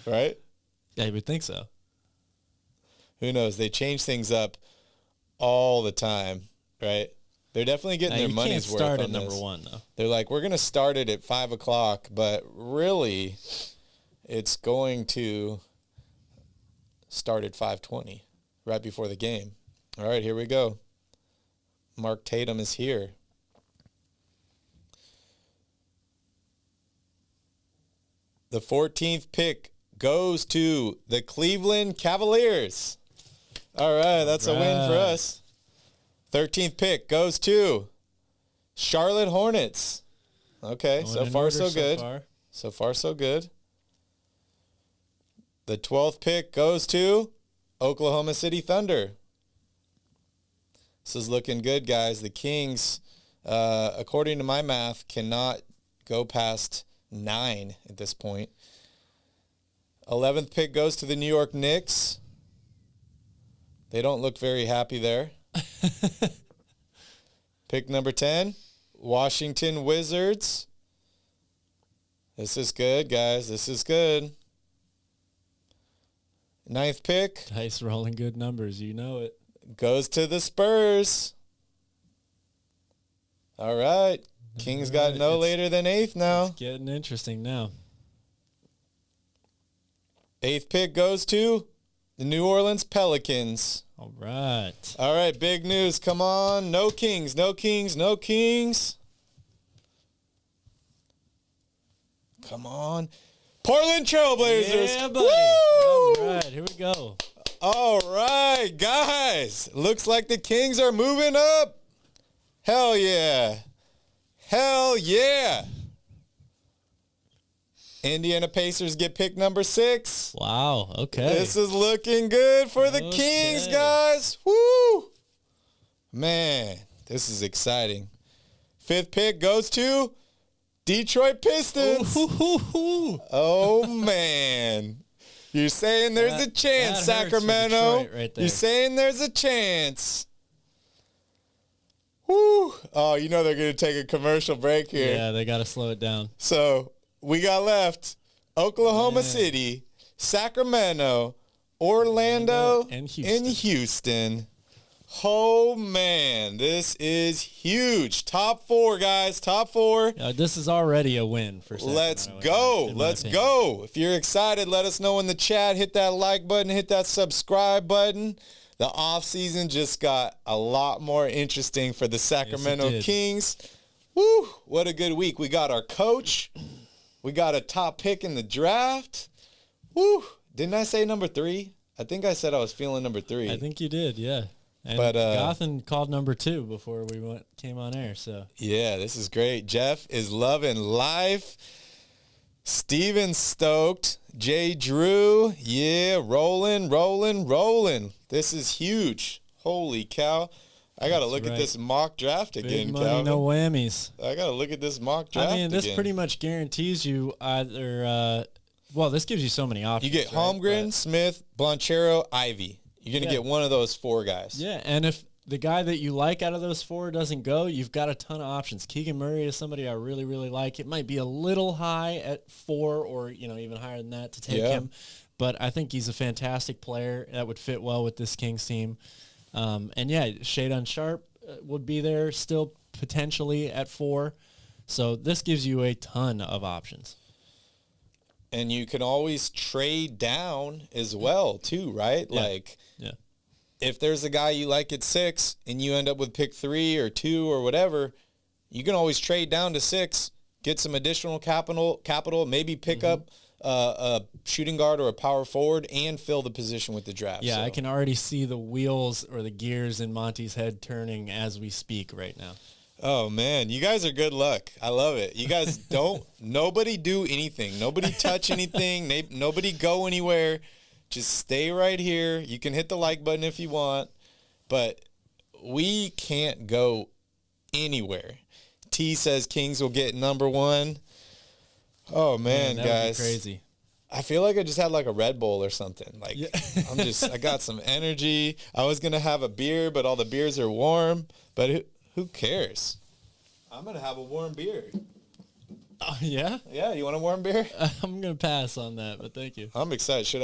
Speaker 2: Right?
Speaker 3: Yeah, you would think so.
Speaker 2: Who knows? They change things up all the time, right? They're definitely getting their money's worth on
Speaker 3: start
Speaker 2: this.
Speaker 3: at number 1 though.
Speaker 2: They're like, we're going to start it at 5 o'clock, but really it's going to start at 5:20, right before the game. All right, here we go. Mark Tatum is here. The 14th pick goes to the Cleveland Cavaliers. All right, that's a win for us. 13th pick goes to Charlotte Hornets. Okay, so far so good. So far so good. The 12th pick goes to Oklahoma City Thunder. This is looking good, guys. The Kings, according to my math, cannot go past 9 at this point. 11th pick goes to the New York Knicks. They don't look very happy there. Pick number 10, Washington Wizards. This is good, guys. This is good. 9th pick.
Speaker 3: Dice rolling good numbers. You know it.
Speaker 2: Goes to the Spurs. All right. Kings got no later than 8th now.
Speaker 3: It's getting interesting now.
Speaker 2: 8th pick goes to the New Orleans Pelicans.
Speaker 3: All right.
Speaker 2: All right, big news. Come on. No Kings, no Kings, no Kings. Come on. Portland Trailblazers.
Speaker 3: Yeah, buddy.
Speaker 2: Woo!
Speaker 3: All right, here we go.
Speaker 2: All right, guys. Looks like the Kings are moving up. Hell yeah. Hell yeah. Indiana Pacers get pick number 6.
Speaker 3: Wow, okay.
Speaker 2: This is looking good for the Kings, guys. Woo! Man, this is exciting. 5th pick goes to Detroit Pistons. Oh, man. You're saying there's a chance, Sacramento.
Speaker 3: Right there.
Speaker 2: You're saying there's a chance. Woo! Oh, you know they're going to take a commercial break here.
Speaker 3: Yeah, they got to slow it down.
Speaker 2: So we got left Oklahoma City, Sacramento, Orlando, and Houston. Oh, man, this is huge. Top 4, guys, top 4.
Speaker 3: This is already a win for Sacramento.
Speaker 2: Let's go. Let's go. If you're excited, let us know in the chat. Hit that like button. Hit that subscribe button. The offseason just got a lot more interesting for the Sacramento Kings. Woo, what a good week. We got our coach. We got a top pick in the draft. Woo, didn't I say number 3? I think I said I was feeling number 3.
Speaker 3: I think you did, yeah. And
Speaker 2: but
Speaker 3: Gotham called number 2 before we came on air. So
Speaker 2: yeah, this is great. Jeff is loving life. Steven stoked. Jay Drew, yeah, rolling. This is huge. Holy cow. I got to look at this mock draft again,
Speaker 3: Big money,
Speaker 2: Calvin.
Speaker 3: no whammies.
Speaker 2: I got to look at this mock draft again.
Speaker 3: This pretty much guarantees you either, this gives you so many options.
Speaker 2: You get Holmgren, Smith, Blanchero, Ivy. You're going to get one of those 4 guys.
Speaker 3: Yeah, and if the guy that you like out of those 4 doesn't go, you've got a ton of options. Keegan Murray is somebody I really, really like. It might be a little high at 4 or, even higher than that to take him. But I think he's a fantastic player that would fit well with this Kings team. Shadon Sharp would be there still potentially at 4. So this gives you a ton of options.
Speaker 2: And you can always trade down as well, too, right?
Speaker 3: Yeah.
Speaker 2: If there's a guy you like at 6 and you end up with pick 3 or 2 or whatever, you can always trade down to 6, get some additional capital, maybe pick up a shooting guard or a power forward and fill the position with the draft.
Speaker 3: Yeah, I can already see the wheels or the gears in Monty's head turning as we speak right now.
Speaker 2: Oh, man, you guys are good luck. I love it. You guys nobody do anything. Nobody touch anything. Nobody go anywhere. Just stay right here. You can hit the like button if you want, but we can't go anywhere. T says Kings will get number 1. Oh, man,
Speaker 3: that
Speaker 2: guys.
Speaker 3: would be crazy.
Speaker 2: I feel like I just had like a Red Bull or something. I got some energy. I was going to have a beer, but all the beers are warm. But who cares? I'm going to have a warm beer.
Speaker 3: Oh, yeah?
Speaker 2: Yeah, you want a warm beer?
Speaker 3: I'm going to pass on that, but thank you.
Speaker 2: I'm excited. Should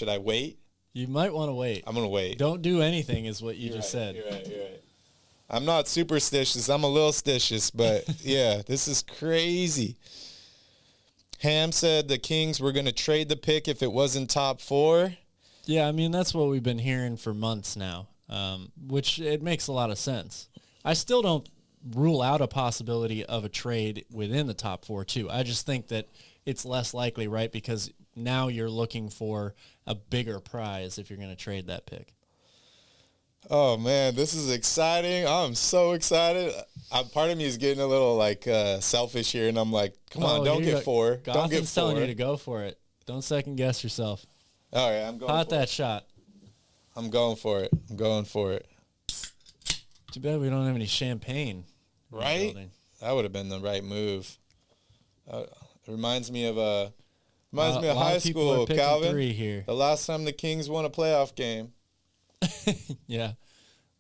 Speaker 2: I wait?
Speaker 3: You might want to wait.
Speaker 2: I'm going to wait.
Speaker 3: Don't do anything is what you just said.
Speaker 2: You're right. I'm not superstitious. I'm a little stitious, but yeah, this is crazy. Ham said the Kings were going to trade the pick if it wasn't top 4.
Speaker 3: Yeah, I mean, that's what we've been hearing for months now, which it makes a lot of sense. I still don't rule out a possibility of a trade within the top 4, too. I just think that it's less likely, right, because now you're looking for a bigger prize if you're going to trade that pick.
Speaker 2: Oh, man, this is exciting. I'm so excited. Part of me is getting a little, selfish here, and I'm like, come on, don't get 4. Don't get 4.
Speaker 3: Telling you to go for it. Don't second-guess yourself.
Speaker 2: All right, I'm going
Speaker 3: Pot
Speaker 2: for
Speaker 3: that
Speaker 2: it.
Speaker 3: shot.
Speaker 2: I'm going for it. I'm going for it.
Speaker 3: Too bad we don't have any champagne.
Speaker 2: Right? That would have been the right move. It reminds me of high school, Calvin.
Speaker 3: 3 here.
Speaker 2: The last time the Kings won a playoff game.
Speaker 3: Yeah.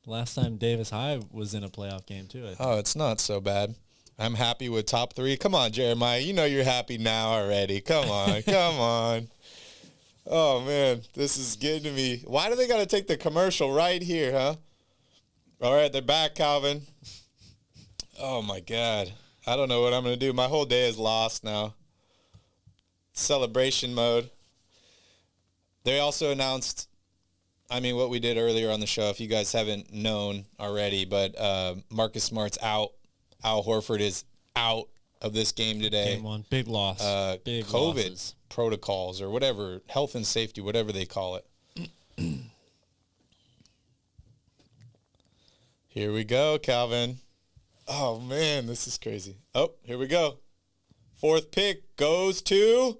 Speaker 3: Last time Davis High was in a playoff game, too. I think.
Speaker 2: Oh, it's not so bad. I'm happy with top 3. Come on, Jeremiah. You know you're happy now already. Come on. Come on. Oh, man. This is getting to me. Why do they got to take the commercial right here, huh? All right, they're back, Calvin. Oh, my God. I don't know what I'm going to do. My whole day is lost now. Celebration mode. They also announced, what we did earlier on the show, if you guys haven't known already, but Marcus Smart's out. Al Horford is out of this game today.
Speaker 3: Game 1. Big loss. Big
Speaker 2: COVID
Speaker 3: losses.
Speaker 2: Protocols or whatever, health and safety, whatever they call it. Here we go, Calvin. Oh, man, this is crazy. Oh, here we go. 4th pick goes to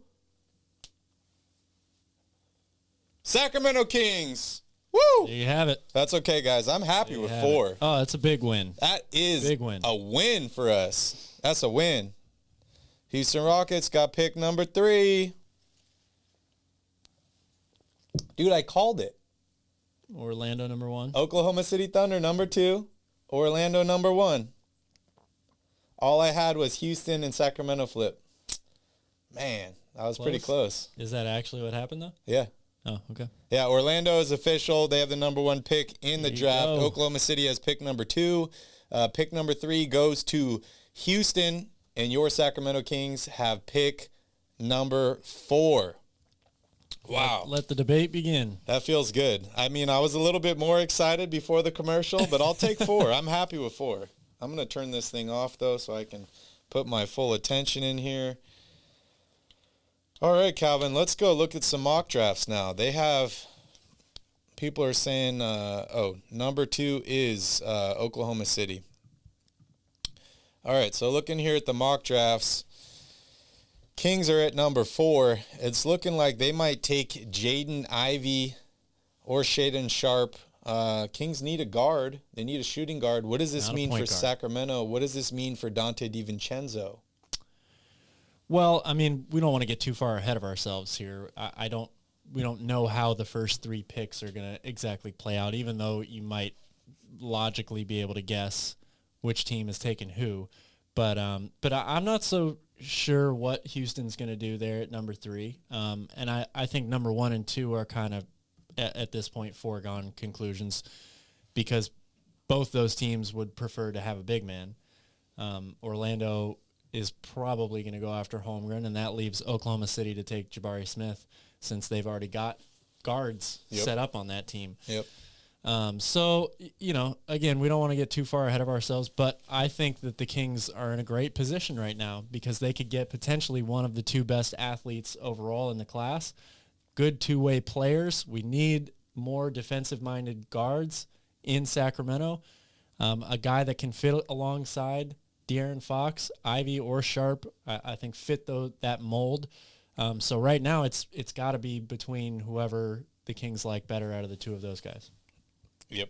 Speaker 2: Sacramento Kings. Woo!
Speaker 3: There you have it.
Speaker 2: That's okay, guys. I'm happy with 4.
Speaker 3: Oh, that's a big win.
Speaker 2: That is
Speaker 3: big win.
Speaker 2: A win for us. That's a win. Houston Rockets got pick number 3. Dude, I called it.
Speaker 3: Orlando number 1.
Speaker 2: Oklahoma City Thunder number 2. Orlando number 1. All I had was Houston and Sacramento flip. Man, that was pretty close.
Speaker 3: Is that actually what happened, though?
Speaker 2: Yeah.
Speaker 3: Oh, okay.
Speaker 2: Yeah, Orlando is official. They have the number 1 pick in the draft.
Speaker 3: Go.
Speaker 2: Oklahoma City has pick number 2. Pick number 3 goes to Houston, and your Sacramento Kings have pick number 4. Wow.
Speaker 3: Let the debate begin.
Speaker 2: That feels good. I was a little bit more excited before the commercial, but I'll take 4. I'm happy with 4. I'm going to turn this thing off, though, so I can put my full attention in here. All right, Calvin, let's go look at some mock drafts now. They have, people are saying, number 2 is Oklahoma City. All right, so looking here at the mock drafts, Kings are at number 4. It's looking like they might take Jaden Ivey or Shaedon Sharp. Kings need a guard. They need a shooting guard. What does this mean for Sacramento? What does this mean for Dante DiVincenzo?
Speaker 3: Well, we don't want to get too far ahead of ourselves here. We don't know how the first 3 picks are going to exactly play out, even though you might logically be able to guess which team is taking who. But I'm not so sure what Houston's going to do there at number 3. And I think number 1 and 2 are kind of at this point foregone conclusions because both those teams would prefer to have a big man. Orlando is probably going to go after Holmgren, and that leaves Oklahoma City to take Jabari Smith since they've already got guards set up on that team.
Speaker 2: Yep.
Speaker 3: So, again, we don't want to get too far ahead of ourselves, but I think that the Kings are in a great position right now because they could get potentially one of the 2 best athletes overall in the class, good 2-way players. We need more defensive-minded guards in Sacramento, a guy that can fit alongside De'Aaron Fox, Ivy, or Sharp, I think fit that mold. So right now it's got to be between whoever the Kings like better out of the 2 of those guys.
Speaker 2: Yep.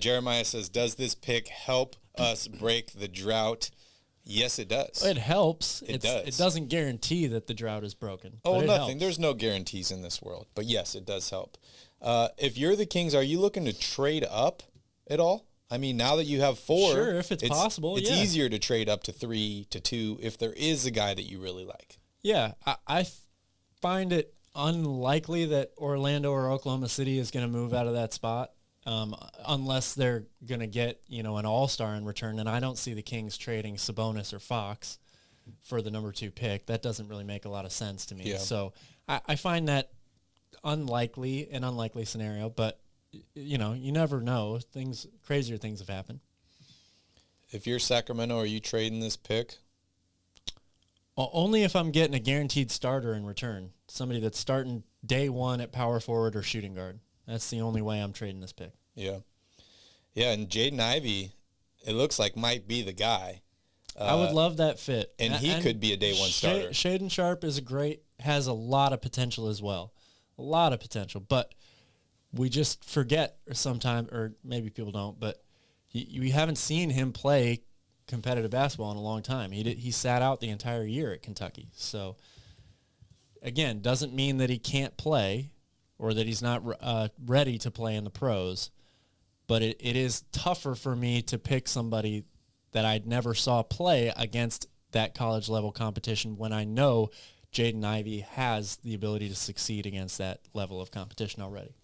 Speaker 2: Jeremiah says, does this pick help us break the drought? Yes, it does.
Speaker 3: It helps.
Speaker 2: It does.
Speaker 3: It doesn't guarantee that the drought is broken.
Speaker 2: Oh, nothing.
Speaker 3: Helps.
Speaker 2: There's no guarantees in this world. But yes, it does help. If you're the Kings, are you looking to trade up at all? Now that you have 4.
Speaker 3: Sure, if it's possible,
Speaker 2: it's easier to trade up to 3 to 2 if there is a guy that you really like.
Speaker 3: Yeah, I find it unlikely that Orlando or Oklahoma City is going to move out of that spot. unless they're going to get, an all-star in return. And I don't see the Kings trading Sabonis or Fox for the number 2 pick. That doesn't really make a lot of sense to me.
Speaker 2: Yeah.
Speaker 3: So I find that an unlikely scenario, but you never know. Crazier things have happened.
Speaker 2: If you're Sacramento, are you trading this pick?
Speaker 3: Only if I'm getting a guaranteed starter in return. Somebody that's starting day one at power forward or shooting guard. That's the only way I'm trading this pick.
Speaker 2: Yeah. Yeah, and Jaden Ivey, it looks like might be the guy.
Speaker 3: I would love that fit.
Speaker 2: And he could be a day one starter.
Speaker 3: Shaden Sharp has a lot of potential as well. A lot of potential. But we just forget sometimes, or maybe people don't, but we haven't seen him play competitive basketball in a long time. He sat out the entire year at Kentucky. So, again, doesn't mean that he can't play or that he's not ready to play in the pros. But it is tougher for me to pick somebody that I never saw play against that college level competition when I know Jaden Ivey has the ability to succeed against that level of competition already.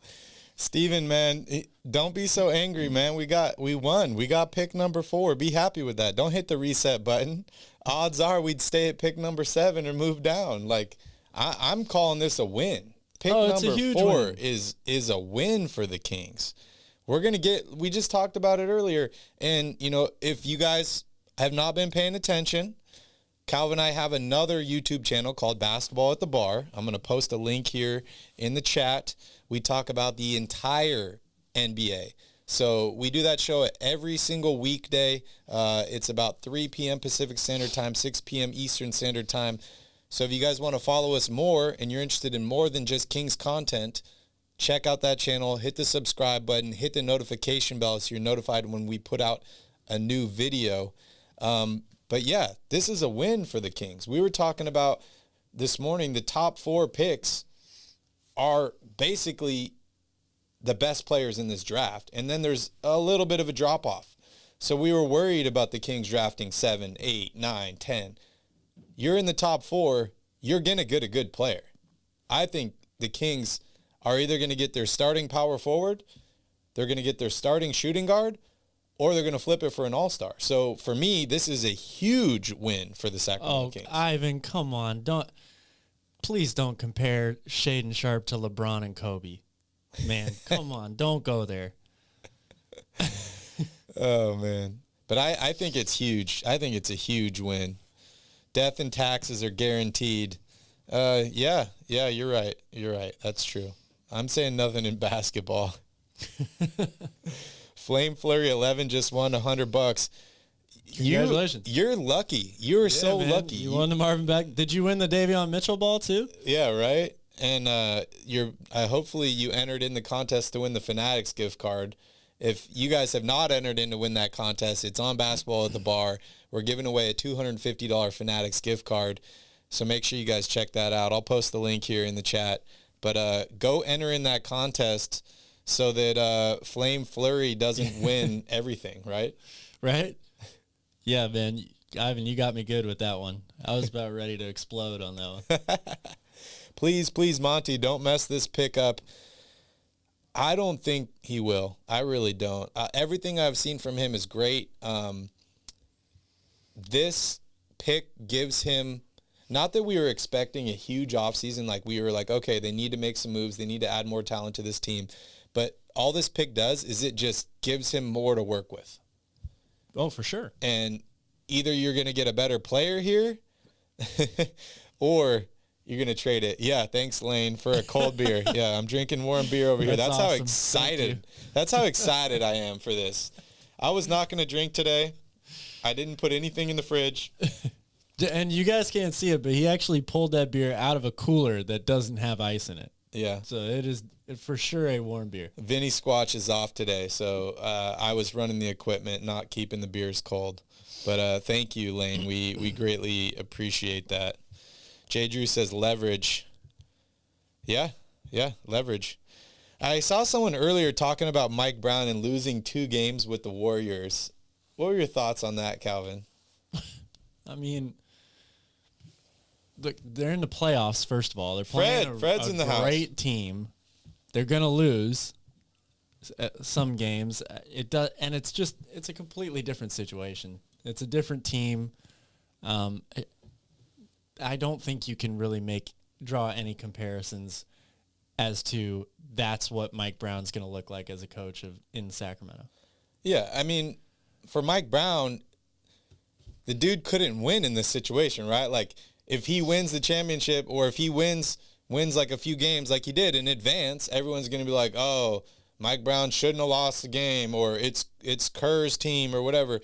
Speaker 2: Steven, man, don't be so angry, man. We won. We got pick number 4. Be happy with that. Don't hit the reset button. Odds are we'd stay at pick number 7 or move down. Like, I'm calling this a win. Pick number 4 is a win for the Kings. We just talked about it earlier. And, if you guys have not been paying attention, Calvin and I have another YouTube channel called Basketball at the Bar. I'm going to post a link here in the chat. We talk about the entire NBA. So we do that show every single weekday. It's about 3 p.m. Pacific Standard Time, 6 p.m. Eastern Standard Time. So if you guys want to follow us more and you're interested in more than just Kings content, check out that channel, hit the subscribe button, hit the notification bell so you're notified when we put out a new video. But yeah, this is a win for the Kings. We were talking about this morning, the top 4 picks are basically the best players in this draft. And then there's a little bit of a drop-off. So we were worried about the Kings drafting 7, 8, 9, 10. You're in the top 4, you're going to get a good player. I think the Kings are either going to get their starting power forward, they're going to get their starting shooting guard, or they're going to flip it for an all-star. So for me, this is a huge win for the Sacramento Kings.
Speaker 3: Ivan, come on. Please don't compare Shaden Sharp to LeBron and Kobe. Man, come on. Don't go there.
Speaker 2: Oh, man. But I think it's huge. I think it's a huge win. Death and taxes are guaranteed. Yeah, you're right. You're right. That's true. I'm saying nothing in basketball. Flame Flurry 11 just won $100.
Speaker 3: Congratulations.
Speaker 2: You're lucky. You're so lucky.
Speaker 3: You won the Marvin back. Did you win the Davion Mitchell ball too?
Speaker 2: Yeah, right. And hopefully you entered in the contest to win the Fanatics gift card. If you guys have not entered in to win that contest, it's on Basketball at the Bar. We're giving away a $250 Fanatics gift card. So make sure you guys check that out. I'll post the link here in the chat. But go enter in that contest so that Flame Flurry doesn't win everything, right?
Speaker 3: Right? Yeah, man. Ivan, you got me good with that one. I was about ready to explode on that one.
Speaker 2: Please, Monty, don't mess this pick up. I don't think he will. I really don't. Everything I've seen from him is great. This pick gives him, not that we were expecting a huge offseason, like we were like, okay, they need to make some moves. They need to add more talent to this team. But all this pick does is it just gives him more to work with.
Speaker 3: Oh, for sure.
Speaker 2: And either you're going to get a better player here or you're going to trade it. Yeah, thanks, Lane, for a cold beer. Yeah, I'm drinking warm beer over here. That's
Speaker 3: awesome.
Speaker 2: That's how excited I am for this. I was not going to drink today. I didn't put anything in the fridge.
Speaker 3: And you guys can't see it, but he actually pulled that beer out of a cooler that doesn't have ice in it.
Speaker 2: Yeah.
Speaker 3: So it is for sure a warm beer.
Speaker 2: Vinny Squatch is off today, so I was running the equipment, not keeping the beers cold. But thank you, Lane. We greatly appreciate that. Jay Drew says leverage. Yeah, leverage. I saw someone earlier talking about Mike Brown and losing 2 games with the Warriors. What were your thoughts on that, Calvin?
Speaker 3: I mean, look, they're in the playoffs, first of all. They're playing
Speaker 2: Fred's in the house.
Speaker 3: Great team. They're going to lose. some games. It does, and it's a completely different situation. It's a different team. I don't think you can really draw any comparisons as to that's what Mike Brown's going to look like as a coach in Sacramento.
Speaker 2: Yeah, I mean, for Mike Brown, the dude couldn't win in this situation, right? Like, if he wins the championship, or if he wins like a few games like he did in advance, everyone's going to be like, oh, Mike Brown shouldn't have lost the game, or it's Kerr's team or whatever.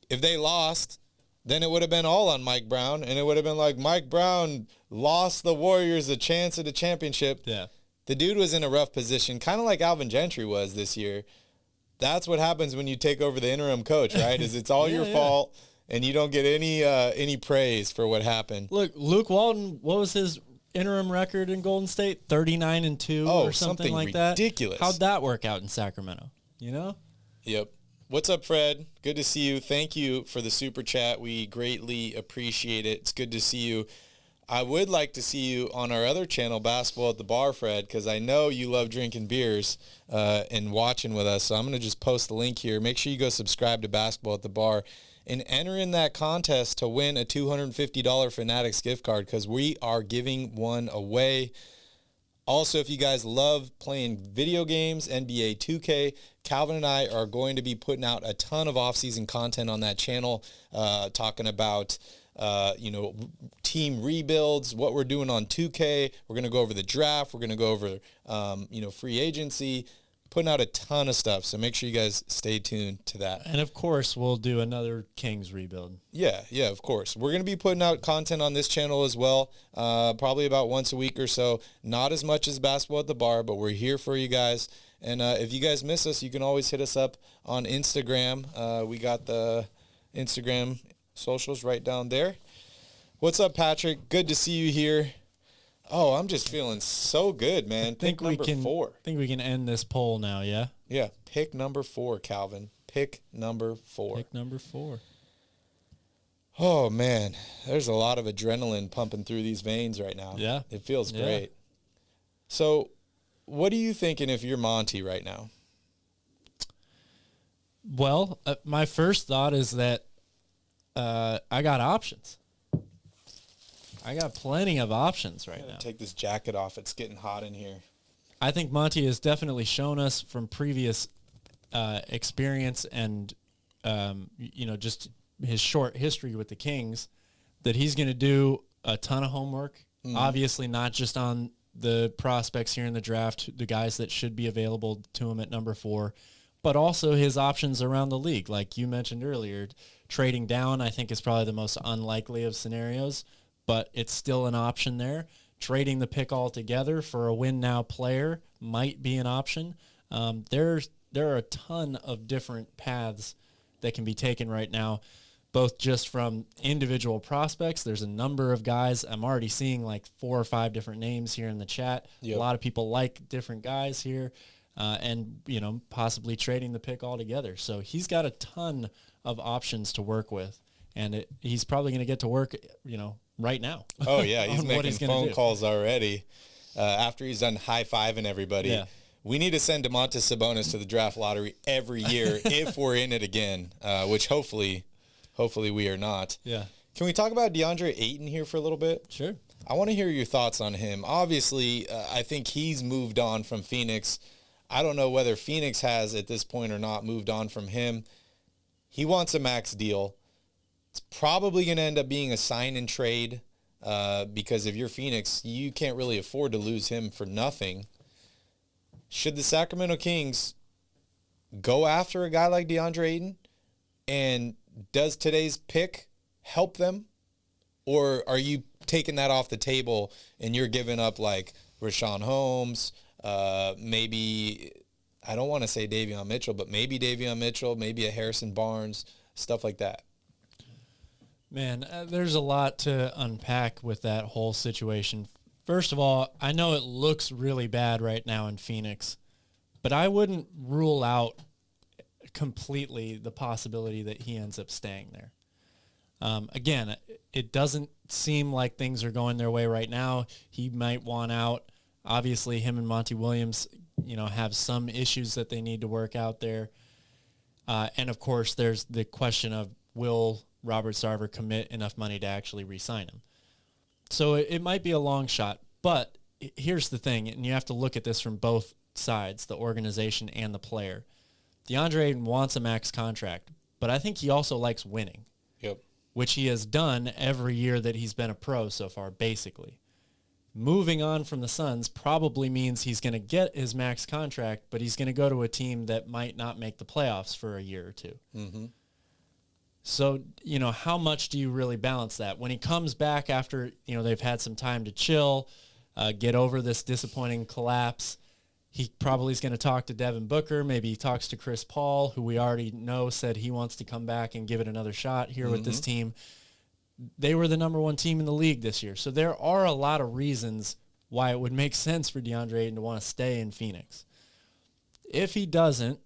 Speaker 2: If they lost, then it would have been all on Mike Brown, and it would have been like, Mike Brown lost the Warriors a chance at a championship.
Speaker 3: Yeah.
Speaker 2: The dude was in a rough position, kind of like Alvin Gentry was this year. That's what happens when you take over the interim coach, right? Is it's all your fault, and you don't get any praise for what happened.
Speaker 3: Look, Luke Walton, what was his interim record in Golden State? 39-2 or something like that.
Speaker 2: Ridiculous.
Speaker 3: How'd that work out in Sacramento? You know?
Speaker 2: Yep. What's up, Fred? Good to see you. Thank you for the super chat. We greatly appreciate it. It's good to see you. I would like to see you on our other channel, Basketball at the Bar, Fred, because I know you love drinking beers and watching with us. So I'm going to just post the link here. Make sure you go subscribe to Basketball at the Bar and enter in that contest to win a $250 Fanatics gift card, because we are giving one away. Also, if you guys love playing video games, NBA 2K, Calvin and I are going to be putting out a ton of off-season content on that channel, talking about team rebuilds, what we're doing on 2K. We're going to go over the draft. We're going to go over, free agency, putting out a ton of stuff. So make sure you guys stay tuned to that.
Speaker 3: And, of course, we'll do another Kings rebuild.
Speaker 2: Yeah, of course. We're going to be putting out content on this channel as well, probably about once a week or so. Not as much as Basketball at the Bar, but we're here for you guys. And if you guys miss us, you can always hit us up on Instagram. We got the Instagram socials right down there. What's up, Patrick? Good to see you here. Oh, I'm just feeling so good, man. Pick number 4.
Speaker 3: I think we can end this poll now, yeah?
Speaker 2: Yeah, pick number 4, Calvin. Pick number 4.
Speaker 3: Pick number 4.
Speaker 2: Oh, man. There's a lot of adrenaline pumping through these veins right now.
Speaker 3: Yeah.
Speaker 2: It feels great. So, what are you thinking if you're Monty right now?
Speaker 3: Well, my first thought is that I got options. I got plenty of options right now.
Speaker 2: Take this jacket off. It's getting hot in here.
Speaker 3: I think Monty has definitely shown us from previous experience and, just his short history with the Kings that he's going to do a ton of homework. Mm-hmm. Obviously, not just on the prospects here in the draft, the guys that should be available to him at number 4, but also his options around the league. Like you mentioned earlier, trading down, I think, is probably the most unlikely of scenarios, but it's still an option there. Trading the pick altogether for a win-now player might be an option. There are a ton of different paths that can be taken right now, both just from individual prospects. There's a number of guys. I'm already seeing like 4 or 5 different names here in the chat. Yep. A lot of people like different guys here, and possibly trading the pick altogether. So he's got a ton of options to work with, and he's probably going to get to work, right now.
Speaker 2: Oh yeah, he's making phone calls already. After he's done high-fiving everybody. Yeah. We need to send Domantas Sabonis to the draft lottery every year if we're in it again, which hopefully we are not.
Speaker 3: Yeah.
Speaker 2: Can we talk about DeAndre Ayton here for a little bit?
Speaker 3: Sure.
Speaker 2: I want to hear your thoughts on him. Obviously, I think he's moved on from Phoenix. I don't know whether Phoenix has at this point or not moved on from him. He wants a max deal. It's probably going to end up being a sign and trade because if you're Phoenix, you can't really afford to lose him for nothing. Should the Sacramento Kings go after a guy like DeAndre Ayton? And does today's pick help them? Or are you taking that off the table and you're giving up like Rashawn Holmes, maybe, I don't want to say Davion Mitchell, but maybe Davion Mitchell, maybe a Harrison Barnes, stuff like that?
Speaker 3: Man, there's a lot to unpack with that whole situation. First of all, I know it looks really bad right now in Phoenix, but I wouldn't rule out completely the possibility that he ends up staying there. Again, it doesn't seem like things are going their way right now. He might want out. Obviously, him and Monty Williams have some issues that they need to work out there. And, of course, there's the question of will Robert Sarver commit enough money to actually re-sign him? So it might be a long shot, but here's the thing, and you have to look at this from both sides, the organization and the player. DeAndre Ayton wants a max contract, but I think he also likes winning.
Speaker 2: Yep.
Speaker 3: Which he has done every year that he's been a pro so far, basically. Moving on from the Suns probably means he's going to get his max contract, but he's going to go to a team that might not make the playoffs for a year or two.
Speaker 2: Mm-hmm.
Speaker 3: So, how much do you really balance that? When he comes back after, they've had some time to chill, get over this disappointing collapse, he probably is going to talk to Devin Booker. Maybe he talks to Chris Paul, who we already know said he wants to come back and give it another shot here with this team. They were the number 1 team in the league this year. So there are a lot of reasons why it would make sense for DeAndre Ayton to want to stay in Phoenix. If he doesn't,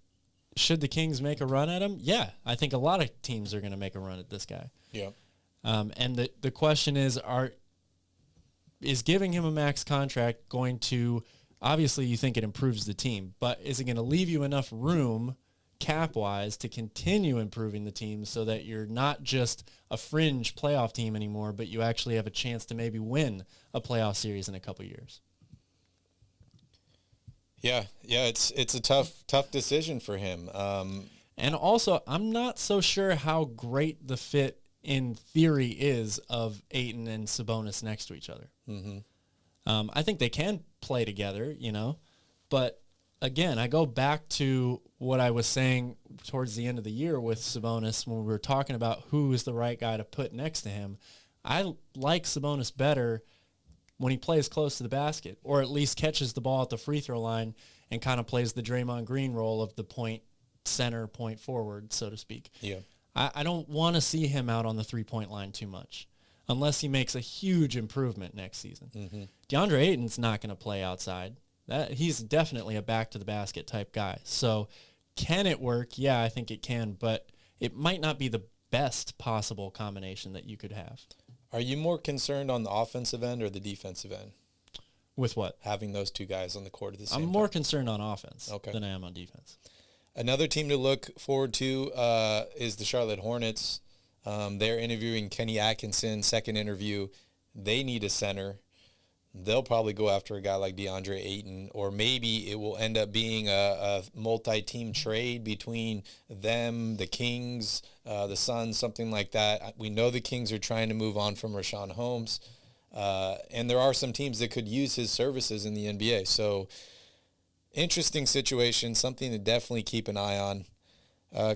Speaker 3: should the Kings make a run at him? Yeah, I think a lot of teams are going to make a run at this guy.
Speaker 2: Yeah.
Speaker 3: And the question is giving him a max contract going to, obviously you think it improves the team, but is it going to leave you enough room cap-wise to continue improving the team so that you're not just a fringe playoff team anymore, but you actually have a chance to maybe win a playoff series in a couple years?
Speaker 2: Yeah, it's a tough decision for him.
Speaker 3: And also, I'm not so sure how great the fit in theory is of Ayton and Sabonis next to each other.
Speaker 2: Mm-hmm.
Speaker 3: I think they can play together, but again, I go back to what I was saying towards the end of the year with Sabonis when we were talking about who is the right guy to put next to him. I like Sabonis better when he plays close to the basket, or at least catches the ball at the free throw line and kind of plays the Draymond Green role of the point center, point forward, so to speak.
Speaker 2: Yeah.
Speaker 3: I don't want to see him out on the three-point line too much unless he makes a huge improvement next season.
Speaker 2: Mm-hmm.
Speaker 3: DeAndre Ayton's not going to play outside. He's definitely a back-to-the-basket type guy. So can it work? Yeah, I think it can, but it might not be the best possible combination that you could have.
Speaker 2: Are you more concerned on the offensive end or the defensive end?
Speaker 3: With what?
Speaker 2: Having those two guys on the court at the same time.
Speaker 3: I'm more concerned on offense
Speaker 2: Okay.
Speaker 3: than I am on defense.
Speaker 2: Another team to look forward to is the Charlotte Hornets. They're interviewing Kenny Atkinson, second interview. They need a center. They'll probably go after a guy like DeAndre Ayton, or maybe it will end up being a multi-team trade between them, the Kings, the Suns, something like that. We know the Kings are trying to move on from Rashawn Holmes, and there are some teams that could use his services in the NBA. So interesting situation, something to definitely keep an eye on.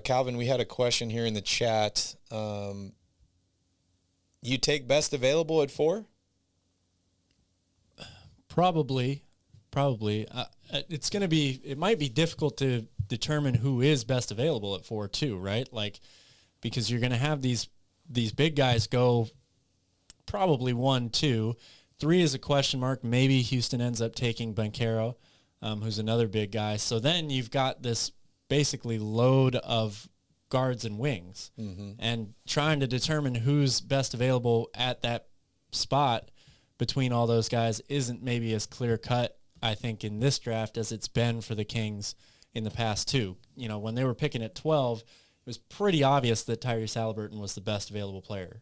Speaker 2: Calvin, we had a question here in the chat. You take best available at 4?
Speaker 3: Probably. It's going to be, it might be difficult to determine who is best available at 4 too, right? Like, because you're going to have these big guys go probably 1, 2. 3 is a question mark. Maybe Houston ends up taking Banchero, who's another big guy. So then you've got this basically load of guards and wings, and trying to determine who's best available at that spot between all those guys isn't maybe as clear cut, I think, in this draft as it's been for the Kings in the past two. When they were picking at 12, it was pretty obvious that Tyrese Haliburton was the best available player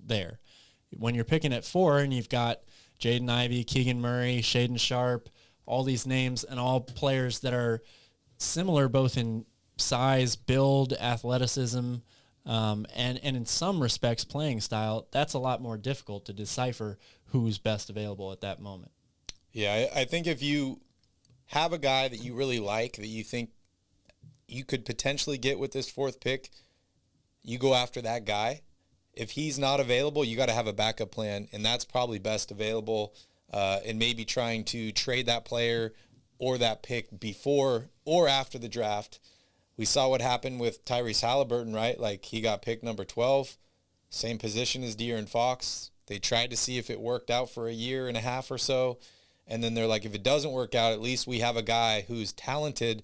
Speaker 3: there. When you're picking at 4 and you've got Jaden Ivey, Keegan Murray, Shaedon Sharp, all these names, and all players that are similar both in size, build, athleticism, and in some respects playing style, that's a lot more difficult to decipher who's best available at that moment.
Speaker 2: Yeah, I think if you have a guy that you really like, that you think you could potentially get with this 4th pick, you go after that guy. If he's not available, you got to have a backup plan, and that's probably best available, and maybe trying to trade that player or that pick before or after the draft. We saw what happened with Tyrese Haliburton, right? Like, he got picked number 12, same position as De'Aaron Fox. They tried to see if it worked out for a year and a half or so, and then they're like, if it doesn't work out, at least we have a guy who's talented,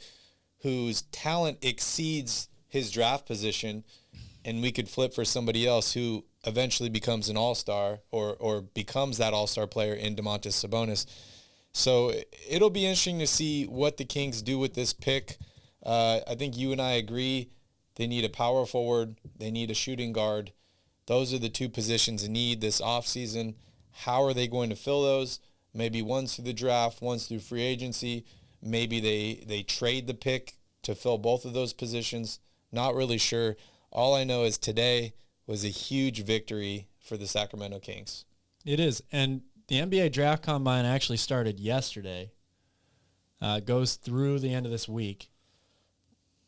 Speaker 2: whose talent exceeds his draft position, and we could flip for somebody else who eventually becomes an all-star or becomes that all-star player in Domantas Sabonis. So it'll be interesting to see what the Kings do with this pick. I think you and I agree they need a power forward. They need a shooting guard. Those are the two positions in need this offseason. How are they going to fill those? Maybe one's through the draft, one's through free agency. Maybe they trade the pick to fill both of those positions. Not really sure. All I know is today was a huge victory for the Sacramento Kings.
Speaker 3: It is. And the NBA Draft Combine actually started yesterday. Goes through the end of this week.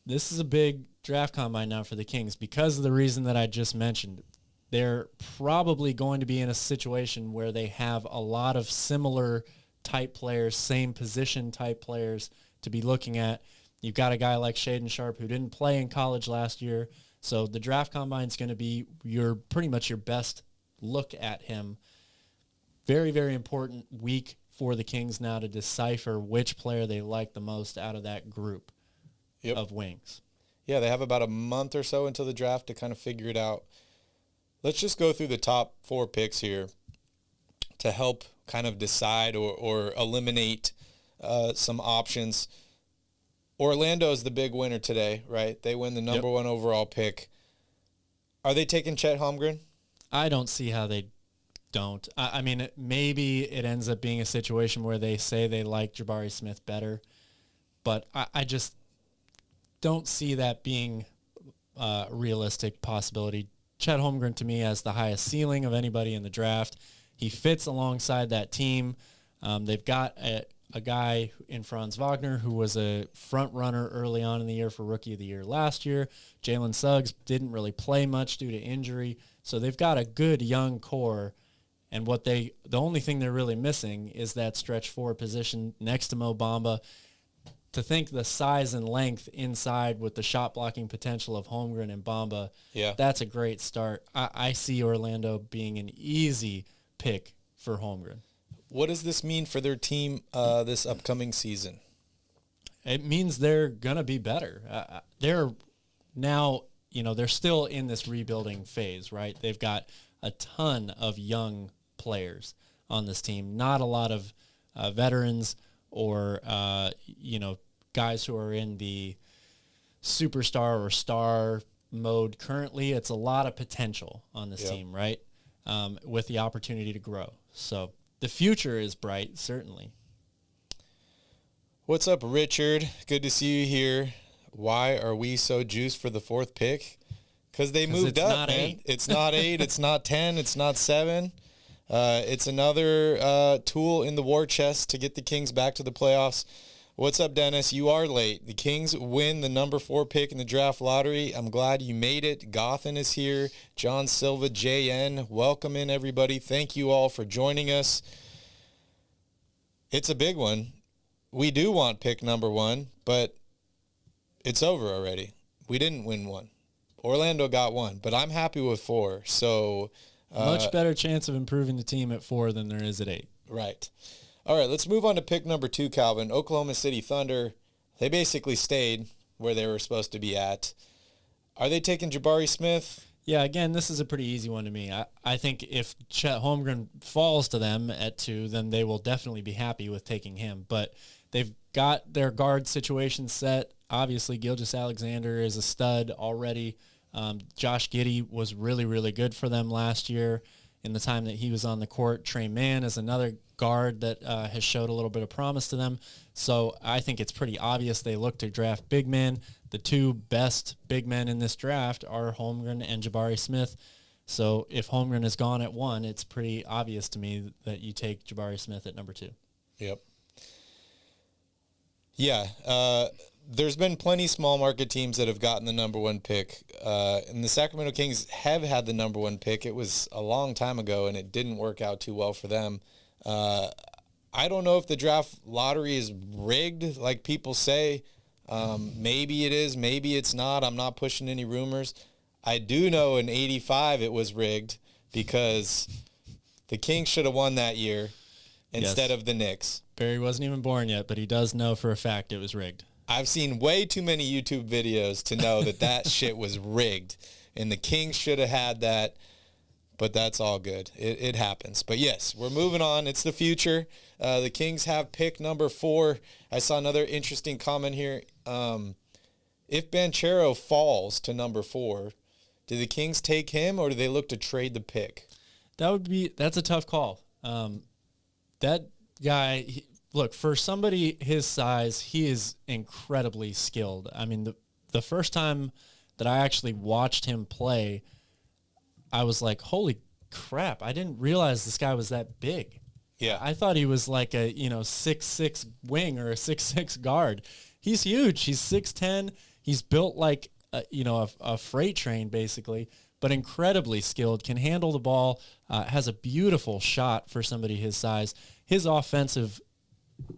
Speaker 3: This is a big draft combine now for the Kings because of the reason that I just mentioned. They're probably going to be in a situation where they have a lot of similar type players, same position type players to be looking at. You've got a guy like Shaedon Sharpe who didn't play in college last year, so the draft combine is going to be pretty much your best look at him. Very, very important week for the Kings now to decipher which player they like the most out of that group of wings.
Speaker 2: Yeah, they have about a month or so until the draft to kind of figure it out. Let's just go through the top 4 picks here to help kind of decide or eliminate some options. Orlando is the big winner today, right? They win the number 1 overall pick. Are they taking Chet Holmgren?
Speaker 3: I don't see how they don't. I mean, maybe it ends up being a situation where they say they like Jabari Smith better, but I just don't see that being a realistic possibility. Chet Holmgren, to me, has the highest ceiling of anybody in the draft. He fits alongside that team. They've got a guy in Franz Wagner who was a front runner early on in the year for Rookie of the Year last year. Jalen Suggs didn't really play much due to injury. So they've got a good young core. And the only thing they're really missing is that stretch 4 position next to Mo Bamba. To think the size and length inside with the shot blocking potential of Holmgren and Bamba, that's a great start. I see Orlando being an easy pick for Holmgren.
Speaker 2: What does this mean for their team this upcoming season?
Speaker 3: It means they're going to be better. They're now, they're still in this rebuilding phase, right? They've got a ton of young players on this team, not a lot of veterans or, guys who are in the superstar or star mode currently. It's a lot of potential on this team, right? With the opportunity to grow. So the future is bright, certainly.
Speaker 2: What's up, Richard? Good to see you here. Why are we so juiced for the 4th pick? Because they moved up, man.
Speaker 3: 8.
Speaker 2: It's not 8. It's not 10. It's not 7. It's another tool in the war chest to get the Kings back to the playoffs. What's up, Dennis? You are late. The Kings win the number 4 pick in the draft lottery. I'm glad you made it. Gothen is here. John Silva, JN. Welcome in, everybody. Thank you all for joining us. It's a big one. We do want pick number 1, but it's over already. We didn't win 1. Orlando got 1, but I'm happy with 4. So
Speaker 3: much better chance of improving the team at 4 than there is at 8.
Speaker 2: Right. All right, let's move on to pick number 2, Calvin. Oklahoma City Thunder. They basically stayed where they were supposed to be at. Are they taking Jabari Smith?
Speaker 3: Yeah, again, this is a pretty easy one to me. I think if Chet Holmgren falls to them at 2, then they will definitely be happy with taking him. But they've got their guard situation set. Obviously, Gilgeous-Alexander is a stud already. Josh Giddey was really, really good for them last year in the time that he was on the court. Trey Mann is another guard that has showed a little bit of promise to them. So I think it's pretty obvious they look to draft big men. The 2 best big men in this draft are Holmgren and Jabari Smith. So if Holmgren is gone at 1, it's pretty obvious to me that you take Jabari Smith at number 2.
Speaker 2: Yep. Yeah, there's been plenty small market teams that have gotten the number 1 pick, and the Sacramento Kings have had the number 1 pick. It was a long time ago, and it didn't work out too well for them. I don't know if the draft lottery is rigged, like people say. Maybe it is, maybe it's not. I'm not pushing any rumors. I do know in '85 it was rigged because the Kings should have won that year instead of the Knicks.
Speaker 3: Barry wasn't even born yet, but he does know for a fact it was rigged.
Speaker 2: I've seen way too many YouTube videos to know that shit was rigged, and the Kings should have had that but that's all good. It happens. But yes, we're moving on. It's the future. The Kings have pick number 4. I saw another interesting comment here. If Banchero falls to number 4, do the Kings take him or do they look to trade the pick?
Speaker 3: That's a tough call. That guy, look, for somebody his size, he is incredibly skilled. I mean, the first time that I actually watched him play, I was like, holy crap, I didn't realize this guy was that big.
Speaker 2: Yeah.
Speaker 3: I thought he was like a, 6'6" wing or a 6'6" guard. He's huge. He's 6'10". He's built like, a freight train basically, but incredibly skilled, can handle the ball, has a beautiful shot for somebody his size. His offensive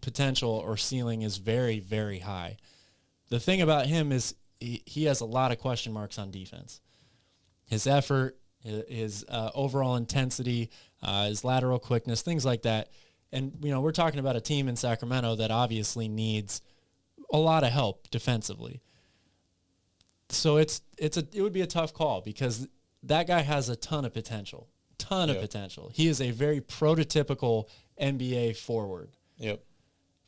Speaker 3: potential or ceiling is very, very high. The thing about him is he has a lot of question marks on defense. His effort, his overall intensity, his lateral quickness, things like that. And, we're talking about a team in Sacramento that obviously needs a lot of help defensively. So it would be a tough call because that guy has a ton of potential. Of potential. He is a very prototypical NBA forward.
Speaker 2: Yep.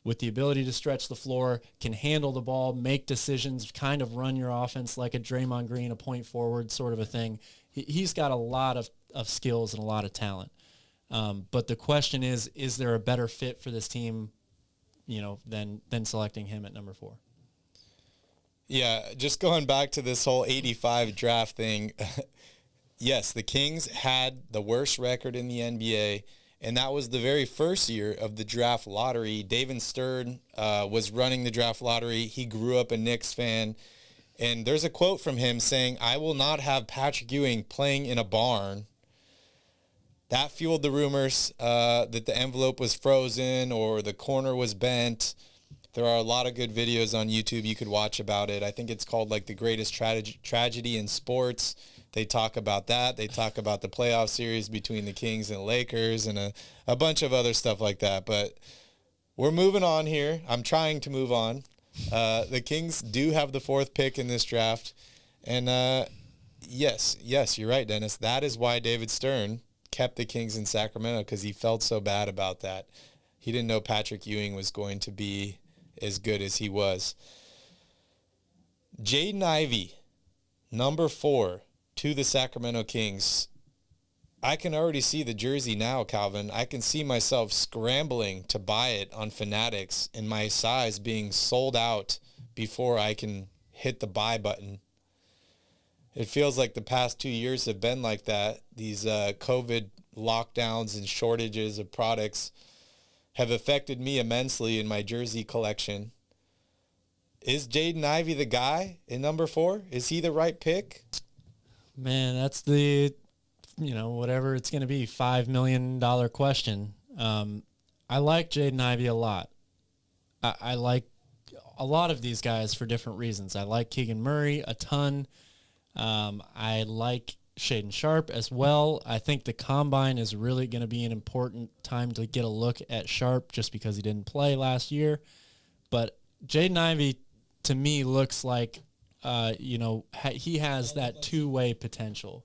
Speaker 3: With the ability to stretch the floor, can handle the ball, make decisions, kind of run your offense like a Draymond Green, a point forward sort of a thing. He's got a lot of skills and a lot of talent. But the question is there a better fit for this team, than selecting him at number 4?
Speaker 2: Yeah, just going back to this whole 85 draft thing, yes, the Kings had the worst record in the NBA, and that was the very first year of the draft lottery. David Stern was running the draft lottery. He grew up a Knicks fan, and there's a quote from him saying, "I will not have Patrick Ewing playing in a barn." That fueled the rumors that the envelope was frozen or the corner was bent. There are a lot of good videos on YouTube you could watch about it. I think it's called like the greatest tragedy in sports. They talk about that. They talk about the playoff series between the Kings and Lakers and a bunch of other stuff like that. But we're moving on here. I'm trying to move on. The Kings do have the 4th pick in this draft. And yes, you're right, Dennis. That is why David Stern kept the Kings in Sacramento, because he felt so bad about that. He didn't know Patrick Ewing was going to be as good as he was. Jaden Ivey, number 4 to the Sacramento Kings. I can already see the jersey now, Calvin. I can see myself scrambling to buy it on Fanatics and my size being sold out before I can hit the buy button. It feels like the past 2 years have been like that. These COVID lockdowns and shortages of products have affected me immensely in my jersey collection. Is Jaden Ivey the guy in number 4? Is he the right pick?
Speaker 3: Man, that's the, whatever it's going to be, $5 million question. I like Jaden Ivey a lot. I like a lot of these guys for different reasons. I like Keegan Murray a ton. I like Shaedon Sharpe as well. I think the Combine is really going to be an important time to get a look at Sharpe just because he didn't play last year. But Jaden Ivey, to me, looks like, he has that two-way potential.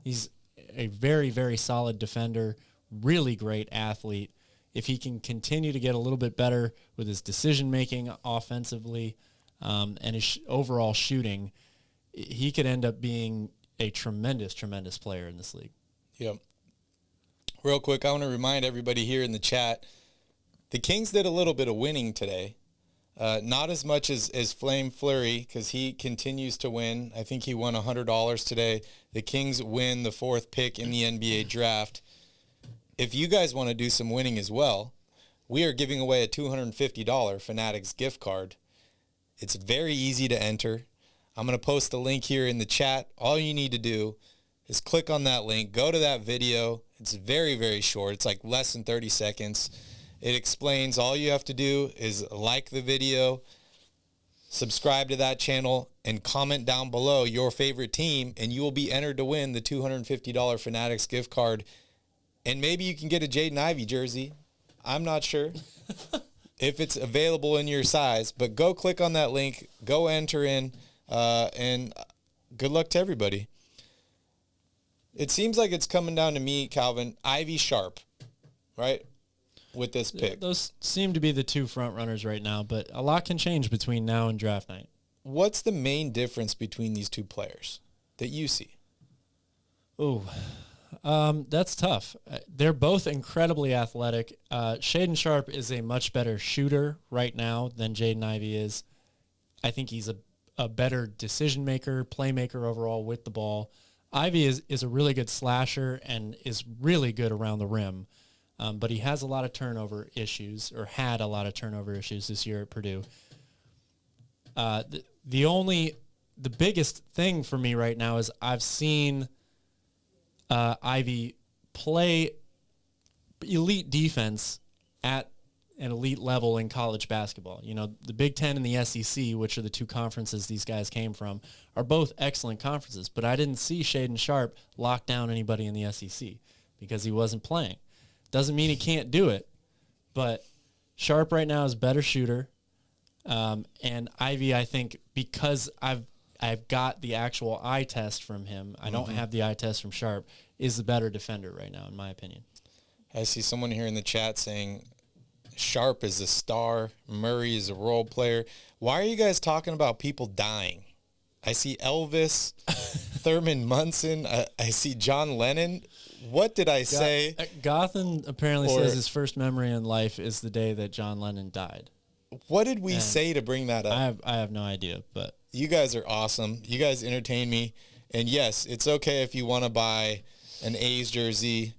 Speaker 3: He's a very, very solid defender, really great athlete. If he can continue to get a little bit better with his decision-making offensively and his overall shooting, he could end up being a tremendous, tremendous player in this league.
Speaker 2: Yep. Real quick, I want to remind everybody here in the chat, the Kings did a little bit of winning today. Not as much as Flame Fleury, because he continues to win. I think he won $100 today. The Kings win the 4th pick in the NBA draft. If you guys want to do some winning as well, we are giving away a $250 Fanatics gift card. It's very easy to enter. I'm going to post the link here in the chat. All you need to do is click on that link, go to that video. It's very, very short. It's like less than 30 seconds. It explains all you have to do is like the video, subscribe to that channel, and comment down below your favorite team, and you will be entered to win the $250 Fanatics gift card. And maybe you can get a Jaden Ivey jersey. I'm not sure if it's available in your size, but go click on that link, go enter in, and good luck to everybody. It seems like it's coming down to me, Calvin, Ivy Sharp, right, with this pick.
Speaker 3: Those seem to be the two front runners right now, but a lot can change between now and draft night.
Speaker 2: What's the main difference between these two players that you see?
Speaker 3: Oh, that's tough. They're both incredibly athletic. Shaden Sharp is a much better shooter right now than Jaden Ivey is. I think he's a better decision maker, playmaker overall with the ball. Ivy is a really good slasher and is really good around the rim, but he has a lot of turnover issues, or had a lot of turnover issues this year at Purdue. The biggest thing for me right now is I've seen Ivy play elite defense at an elite level in college basketball. You know, the Big Ten and the SEC, which are the two conferences these guys came from, are both excellent conferences, but I didn't see Shaden Sharp lock down anybody in the SEC because he wasn't playing. Doesn't mean he can't do it, but Sharp right now is a better shooter. And Ivy, I think, because I've got the actual eye test from him, I don't have the eye test from Sharp, is the better defender right now, in my opinion.
Speaker 2: I see someone here in the chat saying Sharp is a star, Murray is a role player. Why are you guys talking about people dying? I see Elvis, Thurman Munson, I see John Lennon. What did I say?
Speaker 3: Gotham apparently says his first memory in life is the day that John Lennon died.
Speaker 2: What did we say to bring that up?
Speaker 3: I have no idea, but
Speaker 2: you guys are awesome. You guys entertain me. And yes, it's okay if you want to buy an A's jersey,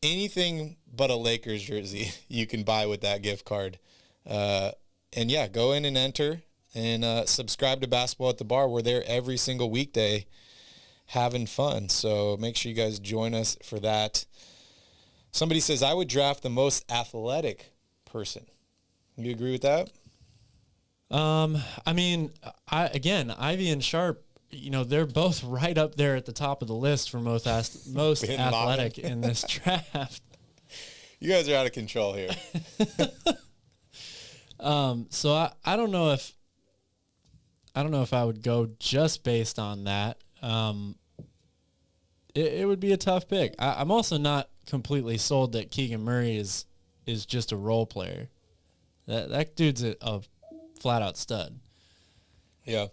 Speaker 2: anything but a Lakers jersey you can buy with that gift card. And yeah, go in and enter and subscribe to Basketball at the Bar. We're there every single weekday having fun. So make sure you guys join us for that. Somebody says, I would draft the most athletic person. You agree with that?
Speaker 3: I mean, Ivy and Sharp, you know, they're both right up there at the top of the list for most athletic in this draft.
Speaker 2: You guys are out of control here.
Speaker 3: So I don't know if I would go just based on that. It would be a tough pick. I'm also not completely sold that Keegan Murray is just a role player. That dude's a flat-out stud.
Speaker 2: Yeah.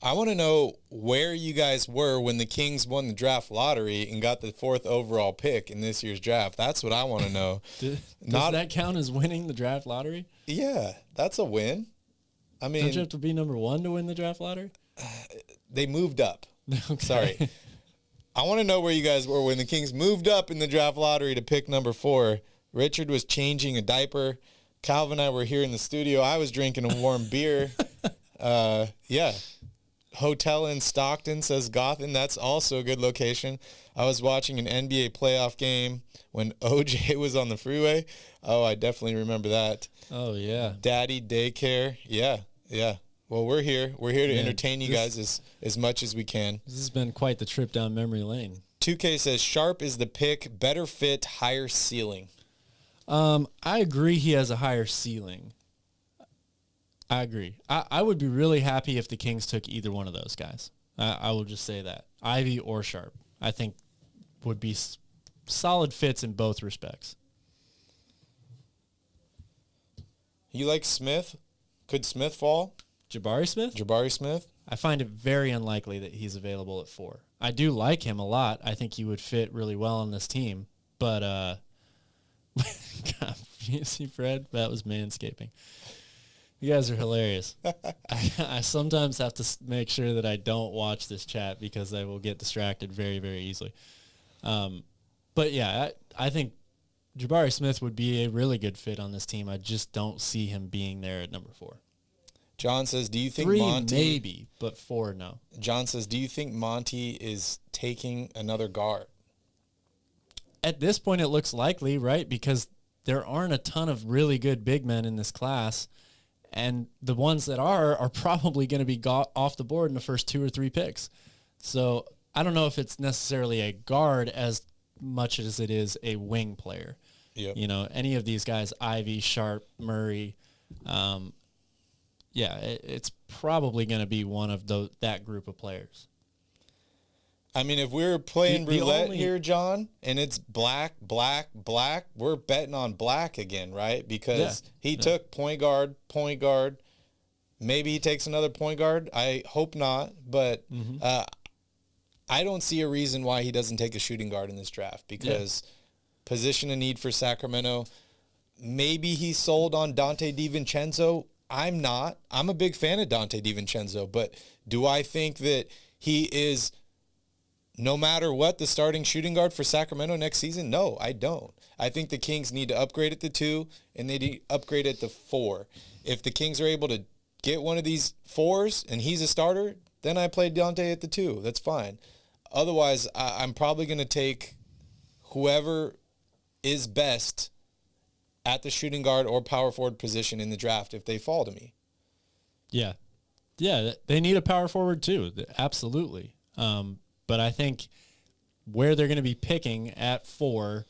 Speaker 2: I want to know where you guys were when the Kings won the draft lottery and got the 4th overall pick in this year's draft. That's what I want to know.
Speaker 3: Does that count as winning the draft lottery?
Speaker 2: Yeah, that's a win. I mean,
Speaker 3: don't you have to be number 1 to win the draft lottery?
Speaker 2: They moved up.
Speaker 3: Okay.
Speaker 2: Sorry. I want to know where you guys were when the Kings moved up in the draft lottery to pick number 4. Richard was changing a diaper. Calvin and I were here in the studio. I was drinking a warm beer. Yeah. Hotel in Stockton, says Gotham. That's also a good location. I was watching an NBA playoff game when OJ was on the freeway. Oh, I definitely remember that.
Speaker 3: Oh, yeah.
Speaker 2: Daddy daycare. Yeah, yeah. Well, we're here. We're here to entertain you guys as much as we can.
Speaker 3: This has been quite the trip down memory lane.
Speaker 2: 2K says Sharp is the pick, better fit, higher ceiling.
Speaker 3: I agree he has a higher ceiling. I agree. I would be really happy if the Kings took either one of those guys. I will just say that. Ivy or Sharp, I think, would be solid fits in both respects.
Speaker 2: You like Smith? Could Smith fall?
Speaker 3: Jabari Smith?
Speaker 2: Jabari Smith?
Speaker 3: I find it very unlikely that he's available at 4. I do like him a lot. I think he would fit really well on this team. But, God, you see Fred? That was manscaping. You guys are hilarious. I sometimes have to make sure that I don't watch this chat because I will get distracted very, very easily. But, yeah, I think Jabari Smith would be a really good fit on this team. I just don't see him being there at number 4.
Speaker 2: John says, do you think
Speaker 3: 3
Speaker 2: Monty...
Speaker 3: maybe, but 4, no.
Speaker 2: John says, do you think Monty is taking another guard?
Speaker 3: At this point, it looks likely, right? Because there aren't a ton of really good big men in this class. And the ones that are probably going to be off the board in the first 2 or 3 picks. So I don't know if it's necessarily a guard as much as it is a wing player.
Speaker 2: Yep.
Speaker 3: You know, any of these guys, Ivy, Sharp, Murray, it's probably going to be one of that group of players.
Speaker 2: I mean, if we're playing
Speaker 3: The
Speaker 2: roulette here, John, and it's black, black, black, we're betting on black again, right? Because he took point guard. Maybe he takes another point guard. I hope not, but I don't see a reason why he doesn't take a shooting guard in this draft because position of need for Sacramento. Maybe he's sold on Dante DiVincenzo. I'm not. I'm a big fan of Dante DiVincenzo, but do I think that he is, no matter what, the starting shooting guard for Sacramento next season? No, I don't. I think the Kings need to upgrade at the 2, and they need to upgrade at the 4. If the Kings are able to get one of these 4s and he's a starter, then I play Dante at the 2. That's fine. Otherwise, I'm probably going to take whoever is best at the shooting guard or power forward position in the draft if they fall to me.
Speaker 3: Yeah. Yeah, they need a power forward too. Absolutely. But I think where they're going to be picking at 4,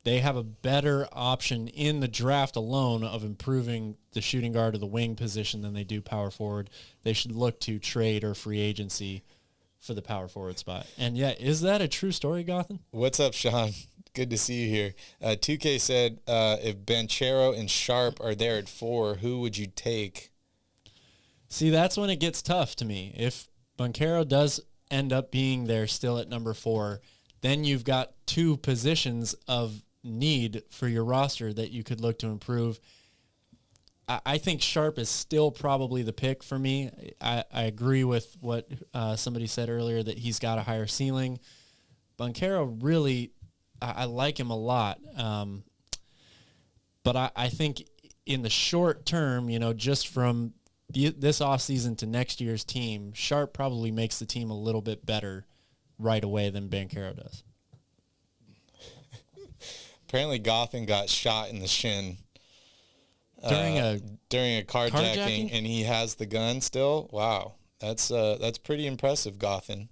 Speaker 3: they have a better option in the draft alone of improving the shooting guard or the wing position than they do power forward. They should look to trade or free agency for the power forward spot. And yeah, is that a true story, Gotham?
Speaker 2: What's up, Sean? Good to see you here. 2K said, if Banchero and Sharp are there at 4, who would you take?
Speaker 3: See, that's when it gets tough to me. If Banchero does end up being there still at number 4, then you've got 2 positions of need for your roster that you could look to improve. I think Sharp is still probably the pick for me. I agree with what somebody said earlier, that he's got a higher ceiling. Banchero really, I like him a lot. But I think in the short term, just from this offseason to next year's team, Sharp probably makes the team a little bit better right away than Banchero does.
Speaker 2: Apparently Gotham got shot in the shin
Speaker 3: during
Speaker 2: a carjacking, and he has the gun still. Wow, that's pretty impressive, Gotham.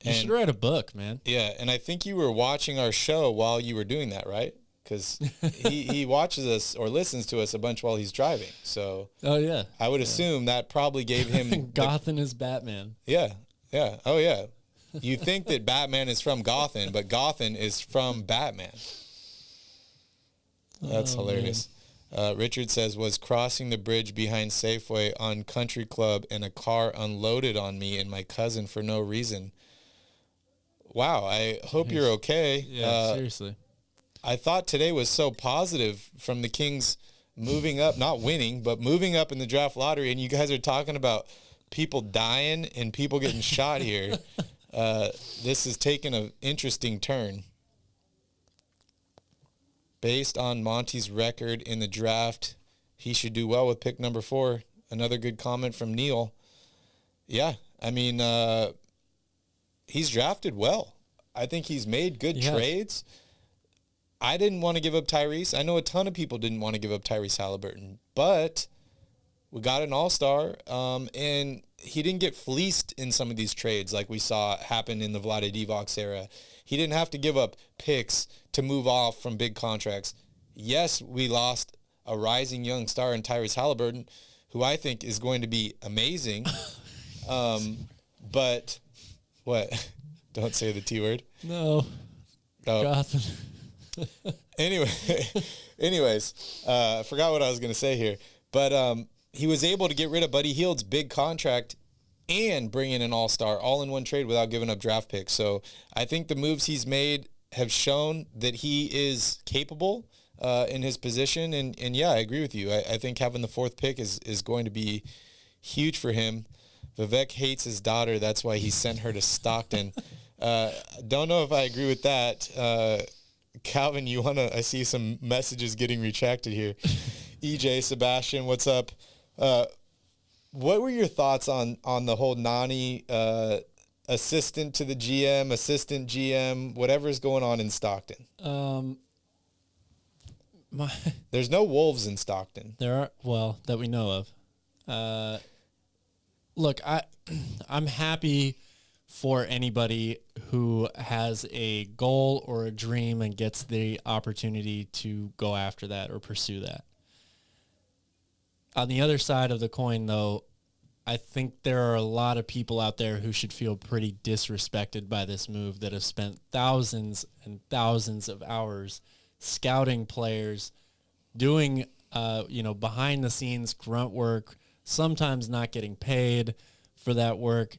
Speaker 3: You should write a book, man.
Speaker 2: Yeah, and I think you were watching our show while you were doing that, right? Because he watches us or listens to us a bunch while he's driving. So I would assume that probably gave him
Speaker 3: Gotham is Batman.
Speaker 2: Yeah. Oh yeah. You think that Batman is from Gotham, but Gotham is from Batman. That's hilarious. Richard says, was crossing the bridge behind Safeway on Country Club and a car unloaded on me and my cousin for no reason. Wow, I hope you're okay.
Speaker 3: Yeah, seriously.
Speaker 2: I thought today was so positive from the Kings moving up, not winning, but moving up in the draft lottery, and you guys are talking about people dying and people getting shot here. This has taken an interesting turn. Based on Monty's record in the draft, he should do well with pick number 4. Another good comment from Neil. Yeah, I mean, he's drafted well. I think he's made good trades. I didn't want to give up Tyrese. I know a ton of people didn't want to give up Tyrese Halliburton, but we got an all-star, and he didn't get fleeced in some of these trades like we saw happen in the Vlade Divac era. He didn't have to give up picks to move off from big contracts. Yes, we lost a rising young star in Tyrese Halliburton, who I think is going to be amazing. But what? Don't say the T word.
Speaker 3: No.
Speaker 2: Oh.
Speaker 3: Gotham.
Speaker 2: Anyways, I forgot what I was going to say here. But he was able to get rid of Buddy Hield's big contract and bring in an all-star all in one trade without giving up draft picks. So I think the moves he's made have shown that he is capable in his position. And yeah, I agree with you. I think having the 4th pick is going to be huge for him. Vivek hates his daughter. That's why he sent her to Stockton. Don't know if I agree with that. Calvin, I see some messages getting retracted here. EJ, Sebastian, what's up? What were your thoughts on the whole Nani assistant to the GM, assistant GM, whatever's going on in Stockton? There's no Wolves in Stockton.
Speaker 3: There are, well, that we know of. Look, I'm happy for anybody who has a goal or a dream and gets the opportunity to go after that or pursue that. On the other side of the coin, though, I think there are a lot of people out there who should feel pretty disrespected by this move that have spent thousands and thousands of hours scouting players, doing, behind the scenes grunt work, sometimes not getting paid for that work,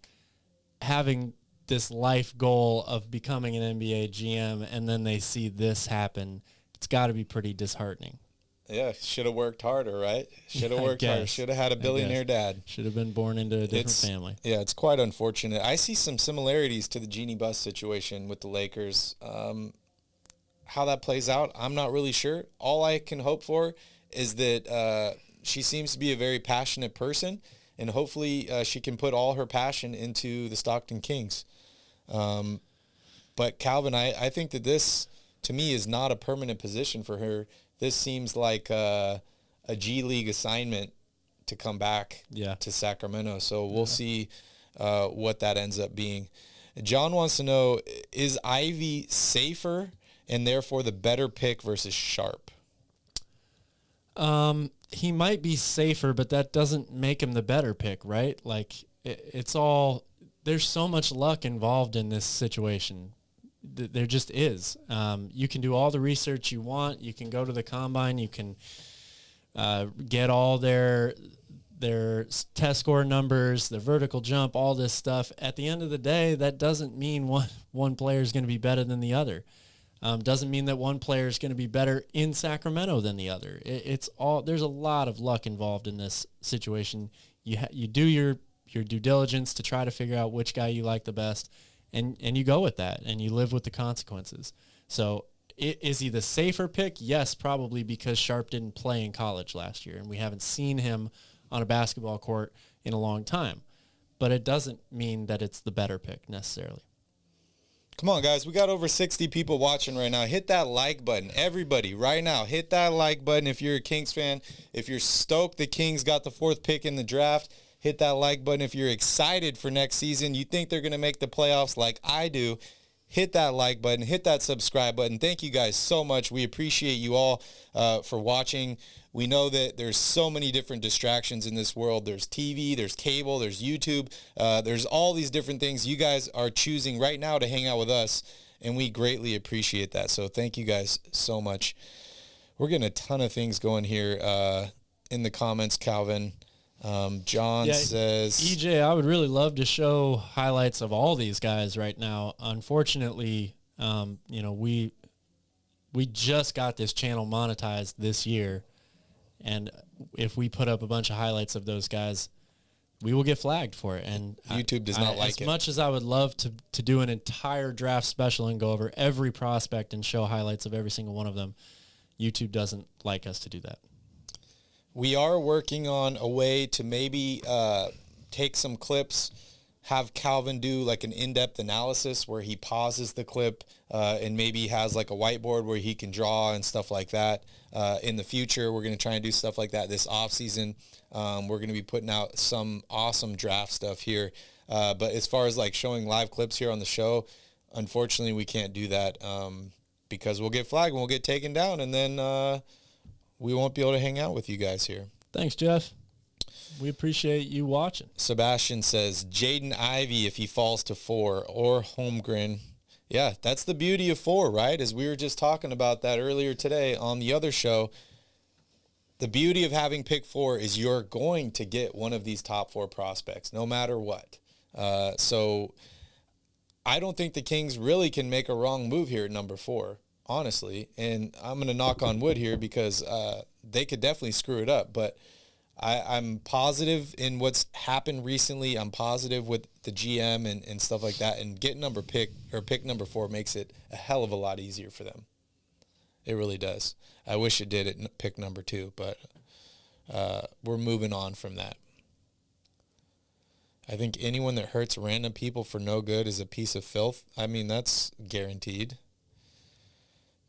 Speaker 3: having this life goal of becoming an NBA GM, and then they see this happen. It's got to be pretty disheartening.
Speaker 2: Yeah, should have worked harder, right? Should have worked harder. Should have had a billionaire dad.
Speaker 3: Should have been born into a different family.
Speaker 2: Yeah, it's quite unfortunate. I see some similarities to the Genie Bus situation with the Lakers. How that plays out, I'm not really sure. All I can hope for is that she seems to be a very passionate person, and hopefully she can put all her passion into the Stockton Kings. But Calvin, I think that this, to me, is not a permanent position for her. This seems like a G League assignment to come back to Sacramento. So we'll see what that ends up being. John wants to know, is Ivy safer and therefore the better pick versus Sharp?
Speaker 3: He might be safer, but that doesn't make him the better pick, right? Like, it's all, there's so much luck involved in this situation. There just is. You can do all the research you want. You can go to the combine. You can get all their test score numbers, the vertical jump, all this stuff. At the end of the day, that doesn't mean one player is going to be better than the other. Doesn't mean that one player is going to be better in Sacramento than the other. It's all, there's a lot of luck involved in this situation. You do your due diligence to try to figure out which guy you like the best. And you go with that, and you live with the consequences. So is he the safer pick? Yes, probably, because Sharp didn't play in college last year, and we haven't seen him on a basketball court in a long time. But it doesn't mean that it's the better pick necessarily.
Speaker 2: Come on, guys. We got over 60 people watching right now. Hit that like button. Everybody, right now, hit that like button if you're a Kings fan. If you're stoked the Kings got the 4th pick in the draft, hit that like button. If you're excited for next season, you think they're going to make the playoffs like I do, hit that like button, hit that subscribe button. Thank you guys so much. We appreciate you all for watching. We know that there's so many different distractions in this world. There's TV, there's cable, there's YouTube. There's all these different things. You guys are choosing right now to hang out with us, and we greatly appreciate that. So thank you guys so much. We're getting a ton of things going here in the comments, Calvin. John says,
Speaker 3: EJ, I would really love to show highlights of all these guys right now. Unfortunately, we just got this channel monetized this year, and if we put up a bunch of highlights of those guys, we will get flagged for it. And
Speaker 2: YouTube does not like it.
Speaker 3: As much as I would love to do an entire draft special and go over every prospect and show highlights of every single one of them, YouTube doesn't like us to do that.
Speaker 2: We are working on a way to maybe take some clips, have Calvin do like an in-depth analysis where he pauses the clip and maybe has like a whiteboard where he can draw and stuff like that. In the future, we're going to try and do stuff like that this offseason. We're going to be putting out some awesome draft stuff here. But as far as like showing live clips here on the show, unfortunately, we can't do that because we'll get flagged and we'll get taken down, and then we won't be able to hang out with you guys here.
Speaker 3: Thanks, Jeff. We appreciate you watching.
Speaker 2: Sebastian says, Jaden Ivey if he falls to 4, or Holmgren. Yeah, that's the beauty of 4, right? As we were just talking about that earlier today on the other show, the beauty of having pick 4 is you're going to get one of these top 4 prospects, no matter what. So I don't think the Kings really can make a wrong move here at number 4. Honestly, and I'm going to knock on wood here because they could definitely screw it up, but I'm positive in what's happened recently. I'm positive with the GM and stuff like that, and getting pick number 4 makes it a hell of a lot easier for them. It really does. I wish it did at pick number 2, but we're moving on from that. I think anyone that hurts random people for no good is a piece of filth. I mean, that's guaranteed.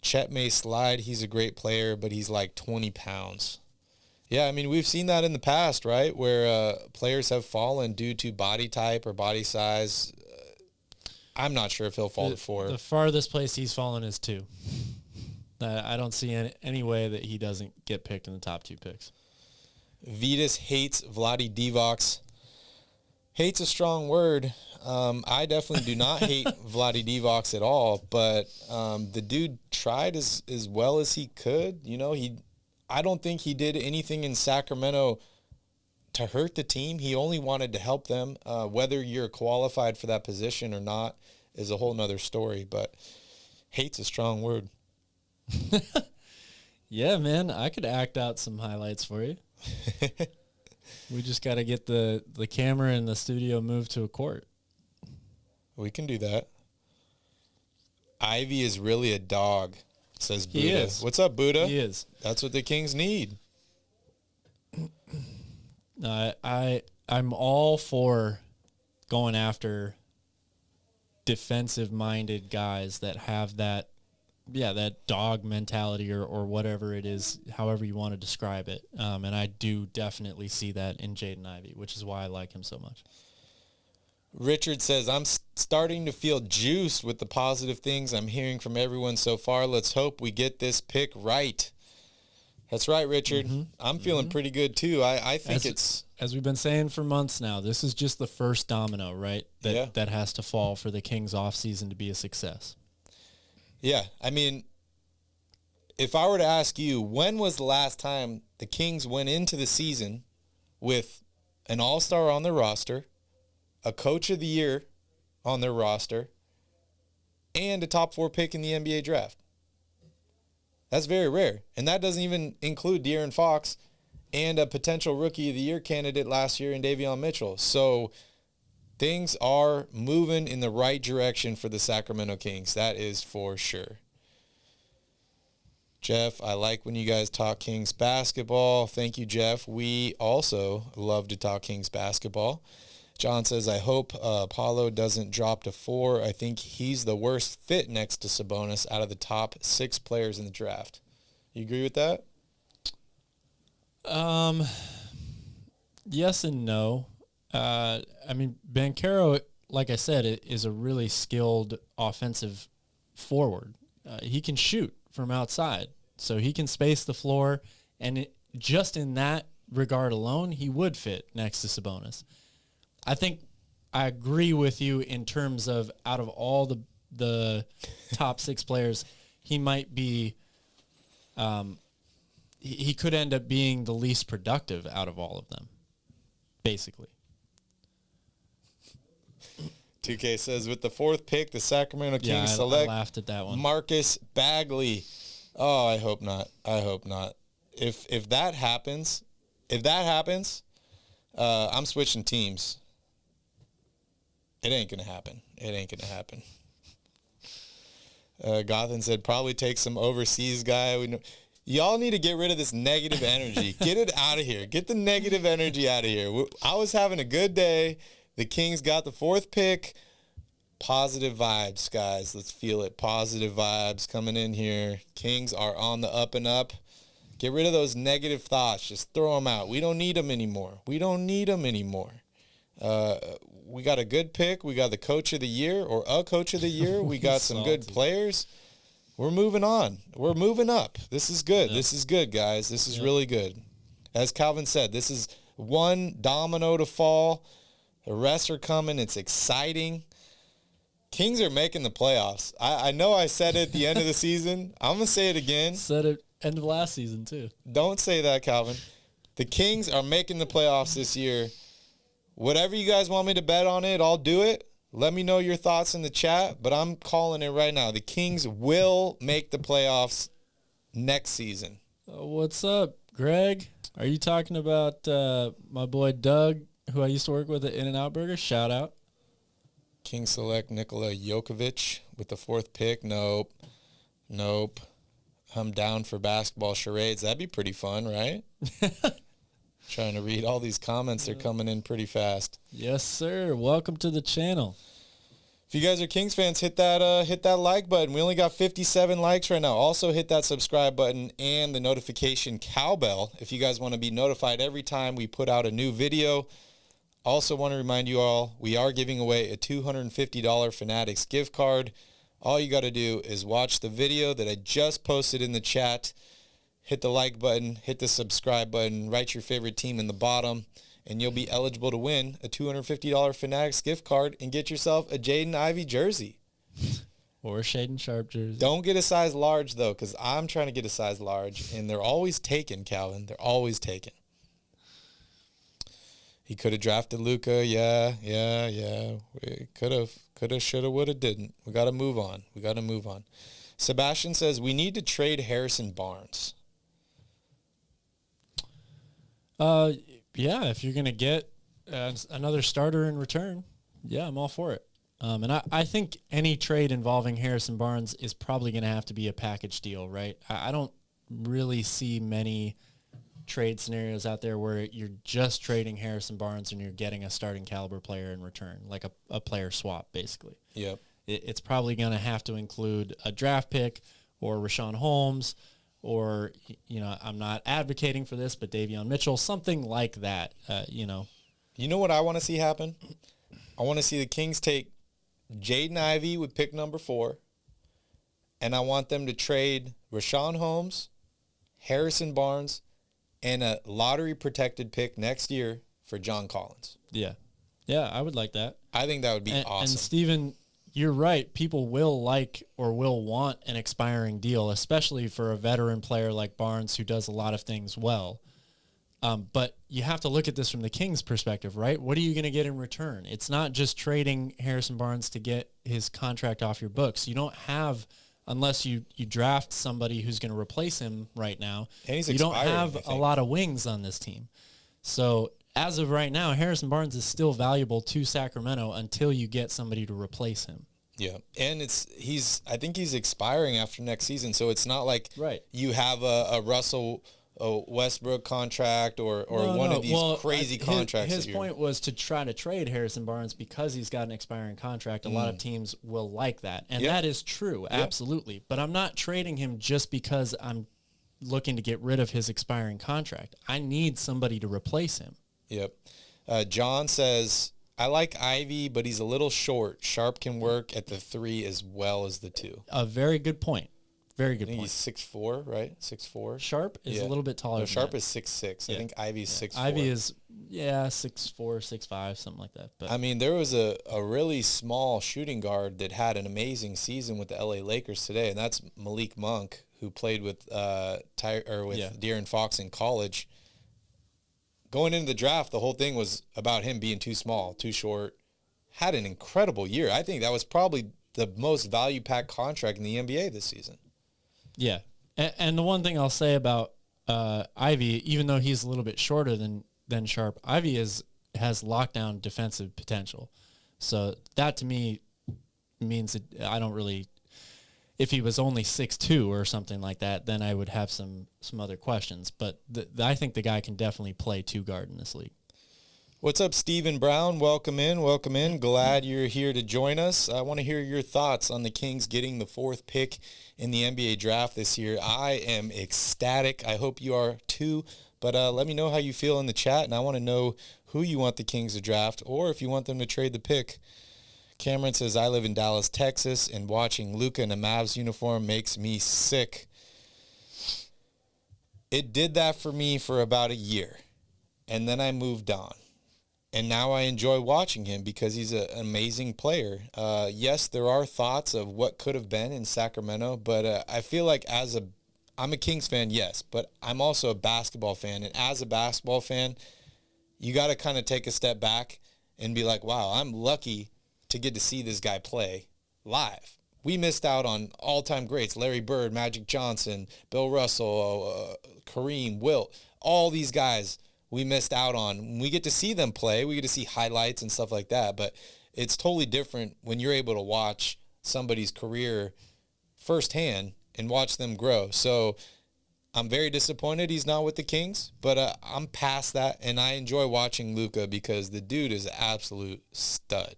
Speaker 2: Chet may slide. He's a great player, but he's like 20 pounds. Yeah, I mean, we've seen that in the past, right, where players have fallen due to body type or body size. I'm not sure if he'll fall to 4.
Speaker 3: The farthest place he's fallen is 2. I don't see any way that he doesn't get picked in the top 2 picks.
Speaker 2: Vitas hates Vlade Divac. Hate's a strong word. I definitely do not hate Vlade Divac at all, but the dude tried as well as he could. You know, I don't think he did anything in Sacramento to hurt the team. He only wanted to help them. Whether you're qualified for that position or not is a whole nother story, but hate's a strong word.
Speaker 3: Yeah, man, I could act out some highlights for you. We just got to get the camera in the studio moved to a court.
Speaker 2: We can do that. Ivy is really a dog, says Buddha.
Speaker 3: He is.
Speaker 2: What's up, Buddha?
Speaker 3: He is.
Speaker 2: That's what the Kings need.
Speaker 3: I'm all for going after defensive-minded guys that have that dog mentality or whatever it is, however you want to describe it. And I do definitely see that in Jaden Ivey, which is why I like him so much.
Speaker 2: Richard says, I'm starting to feel juiced with the positive things I'm hearing from everyone so far. Let's hope we get this pick right. That's right, Richard. Mm-hmm. I'm feeling pretty good, too. I think
Speaker 3: as we've been saying for months now, this is just the first domino, right, that has to fall for the Kings offseason to be a success.
Speaker 2: Yeah, I mean, if I were to ask you, when was the last time the Kings went into the season with an all-star on their roster, a coach of the year on their roster, and a top 4 pick in the NBA draft? That's very rare. And that doesn't even include De'Aaron Fox and a potential rookie of the year candidate last year in Davion Mitchell. So things are moving in the right direction for the Sacramento Kings. That is for sure. Jeff, I like when you guys talk Kings basketball. Thank you, Jeff. We also love to talk Kings basketball. John says, I hope Paulo doesn't drop to 4. I think he's the worst fit next to Sabonis out of the top 6 players in the draft. You agree with that?
Speaker 3: Yes and no. I mean, Banchero, like I said, is a really skilled offensive forward. He can shoot from outside, so he can space the floor, and just in that regard alone, he would fit next to Sabonis. I think I agree with you in terms of out of all the top 6 players, he might be he could end up being the least productive out of all of them, basically.
Speaker 2: 2K says, with the 4th pick, the Sacramento Kings select
Speaker 3: I laughed at that one.
Speaker 2: Marcus Bagley. Oh, I hope not. I hope not. If that happens, I'm switching teams. It ain't going to happen. It ain't going to happen. Gothan said, probably take some overseas guy. Y'all need to get rid of this negative energy. Get it out of here. Get the negative energy out of here. I was having a good day. The Kings got the 4th pick. Positive vibes, guys. Let's feel it. Positive vibes coming in here. Kings are on the up and up. Get rid of those negative thoughts. Just throw them out. We don't need them anymore. We got a good pick. We got the coach of the year or a coach of the year. We got some good players. We're moving on. We're moving up. This is good. Yep. This is good, guys. This is really good. As Calvin said, this is one domino to fall. The rest are coming. It's exciting. Kings are making the playoffs. I know I said it at the end of the season. I'm going to say it again.
Speaker 3: Said it end of last season, too.
Speaker 2: Don't say that, Calvin. The Kings are making the playoffs this year. Whatever you guys want me to bet on it, I'll do it. Let me know your thoughts in the chat, but I'm calling it right now. The Kings will make the playoffs next season.
Speaker 3: What's up, Greg? Are you talking about my boy Doug, who I used to work with at In-N-Out Burger? Shout out.
Speaker 2: Kings select Nikola Jokovic with the 4th pick. Nope. I'm down for basketball charades. That'd be pretty fun, right? Trying to read all these comments. They're coming in pretty fast.
Speaker 3: Yes, sir. Welcome to the channel.
Speaker 2: If you guys are Kings fans, hit that like button. We only got 57 likes right now. Also hit that subscribe button and the notification cowbell if you guys want to be notified every time we put out a new video. Also want to remind you all, we are giving away a $250 Fanatics gift card. All you got to do is watch the video that I just posted in the chat. Hit the like button, hit the subscribe button, write your favorite team in the bottom, and you'll be eligible to win a $250 Fanatics gift card and get yourself a Jaden Ivey jersey.
Speaker 3: Or a Shaden Sharp jersey.
Speaker 2: Don't get a size large, though, because I'm trying to get a size large, and they're always taken, Calvin. They're always taken. He could have drafted Luka. Yeah. We could have, should have, would have, didn't. We got to move on. Sebastian says, we need to trade Harrison Barnes.
Speaker 3: Yeah, if you're going to get another starter in return, yeah, I'm all for it. And I think any trade involving Harrison Barnes is probably going to have to be a package deal, right? I don't really see many trade scenarios out there where you're just trading Harrison Barnes and you're getting a starting caliber player in return, like a player swap, basically.
Speaker 2: Yep.
Speaker 3: It's probably going to have to include a draft pick or Rashawn Holmes or, I'm not advocating for this, but Davion Mitchell, something like that,
Speaker 2: You know what I want to see happen? I want to see the Kings take Jaden Ivey with pick number 4, and I want them to trade Rashawn Holmes, Harrison Barnes, and a lottery-protected pick next year for John Collins.
Speaker 3: Yeah. Yeah, I would like that.
Speaker 2: I think that would be awesome.
Speaker 3: And Steven, you're right. People will like or will want an expiring deal, especially for a veteran player like Barnes who does a lot of things well. But you have to look at this from the Kings' perspective, right? What are you going to get in return? It's not just trading Harrison Barnes to get his contract off your books. You don't have, unless you draft somebody who's going to replace him right now,
Speaker 2: and he's
Speaker 3: you don't
Speaker 2: expiring,
Speaker 3: have a lot of wings on this team. So as of right now, Harrison Barnes is still valuable to Sacramento until you get somebody to replace him.
Speaker 2: Yeah, and I think he's expiring after next season, so it's not like you have a Russell Westbrook contract or one of these crazy contracts.
Speaker 3: His point was to try to trade Harrison Barnes because he's got an expiring contract. A lot of teams will like that, and that is true, absolutely. But I'm not trading him just because I'm looking to get rid of his expiring contract. I need somebody to replace him.
Speaker 2: Yep. John says, I like Ivy, but he's a little short. Sharp can work at the 3 as well as the 2.
Speaker 3: A very good point. Very good point.
Speaker 2: He's 6'4", right? 6'4".
Speaker 3: Sharp is a little bit taller.
Speaker 2: No, Sharp
Speaker 3: that.
Speaker 2: is 6'6". I think Ivy's 6'4".
Speaker 3: Ivy is 6'4", 6'5", something like that. But
Speaker 2: I mean, there was a really small shooting guard that had an amazing season with the LA Lakers today, and that's Malik Monk, who played with De'Aaron Fox in college. Going into the draft, the whole thing was about him being too small, too short. Had an incredible year. I think that was probably the most value-packed contract in the NBA this season.
Speaker 3: Yeah, and the one thing I'll say about Ivy, even though he's a little bit shorter than Sharp, Ivy has lockdown defensive potential. So that to me means that I don't really. If he was only 6'2" or something like that, then I would have some other questions. But I think the guy can definitely play 2 guard in this league.
Speaker 2: What's up, Stephen Brown? Welcome in. Glad you're here to join us. I want to hear your thoughts on the Kings getting the 4th pick in the NBA draft this year. I am ecstatic. I hope you are too. But let me know how you feel in the chat, and I want to know who you want the Kings to draft or if you want them to trade the pick. Cameron says, I live in Dallas, Texas, and watching Luka in a Mavs uniform makes me sick. It did that for me for about a year, and then I moved on. And now I enjoy watching him because he's an amazing player. Yes, there are thoughts of what could have been in Sacramento, but I feel like I'm a Kings fan, yes, but I'm also a basketball fan. And as a basketball fan, you got to kind of take a step back and be like, wow, I'm lucky to get to see this guy play live. We missed out on all-time greats, Larry Bird, Magic Johnson, Bill Russell, Kareem, Wilt, all these guys we missed out on. We get to see them play. We get to see highlights and stuff like that, but it's totally different when you're able to watch somebody's career firsthand and watch them grow. So I'm very disappointed he's not with the Kings, but I'm past that, and I enjoy watching Luka because the dude is an absolute stud.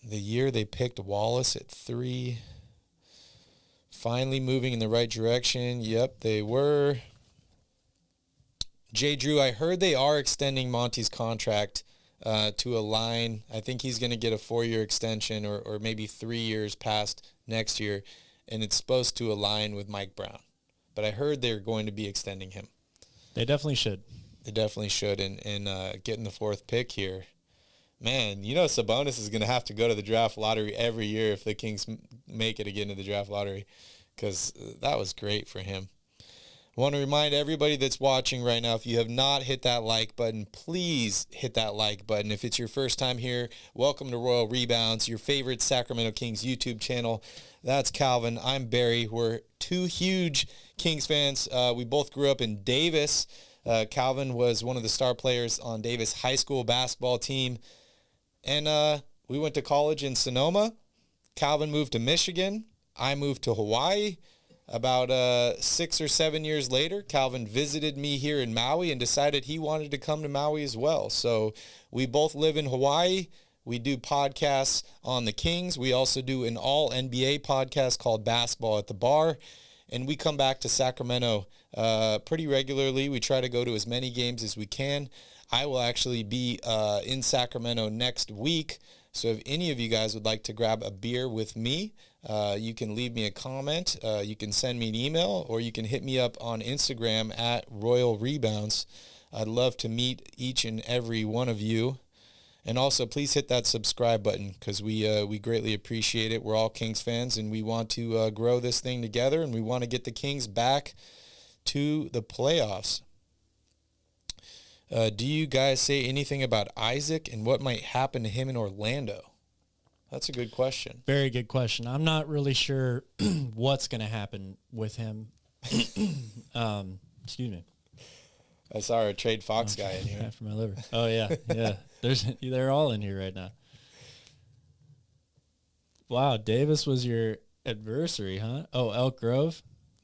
Speaker 2: The year they picked Wallace at 3, finally moving in the right direction. Yep, they were. J. Drew, I heard they are extending Monty's contract to align. I think he's going to get a 4-year extension or maybe 3 years past next year, and it's supposed to align with Mike Brown. But I heard they're going to be extending him.
Speaker 3: They definitely should.
Speaker 2: They definitely should. And getting the 4th pick here. Man, Sabonis is going to have to go to the draft lottery every year if the Kings make it again to the draft lottery, because that was great for him. I want to remind everybody that's watching right now, if you have not hit that like button, please hit that like button. If it's your first time here, welcome to Royal Rebounds, your favorite Sacramento Kings YouTube channel. That's Calvin. I'm Barry. We're 2 huge Kings fans. We both grew up in Davis. Calvin was one of the star players on Davis high school basketball team. And we went to college in Sonoma. Calvin moved to Michigan. I moved to Hawaii. About 6 or 7 years later, Calvin visited me here in Maui and decided he wanted to come to Maui as well. So we both live in Hawaii. We do podcasts on the Kings. We also do an all NBA podcast called Basketball at the Bar. And we come back to Sacramento pretty regularly. We try to go to as many games as we can. I will actually be in Sacramento next week. So if any of you guys would like to grab a beer with me, you can leave me a comment. You can send me an email, or you can hit me up on Instagram at Royal Rebounds. I'd love to meet each and every one of you. And also, please hit that subscribe button, because we greatly appreciate it. We're all Kings fans, and we want to grow this thing together, and we want to get the Kings back to the playoffs. Do you guys say anything about Isaac and what might happen to him in Orlando? That's a good question.
Speaker 3: Very good question. I'm not really sure what's going to happen with him. Excuse me.
Speaker 2: I saw our Trade Fox guy in here.
Speaker 3: After my liver. Oh, yeah. Yeah. They're all in here right now. Wow. Davis was your adversary, huh? Oh, Elk Grove?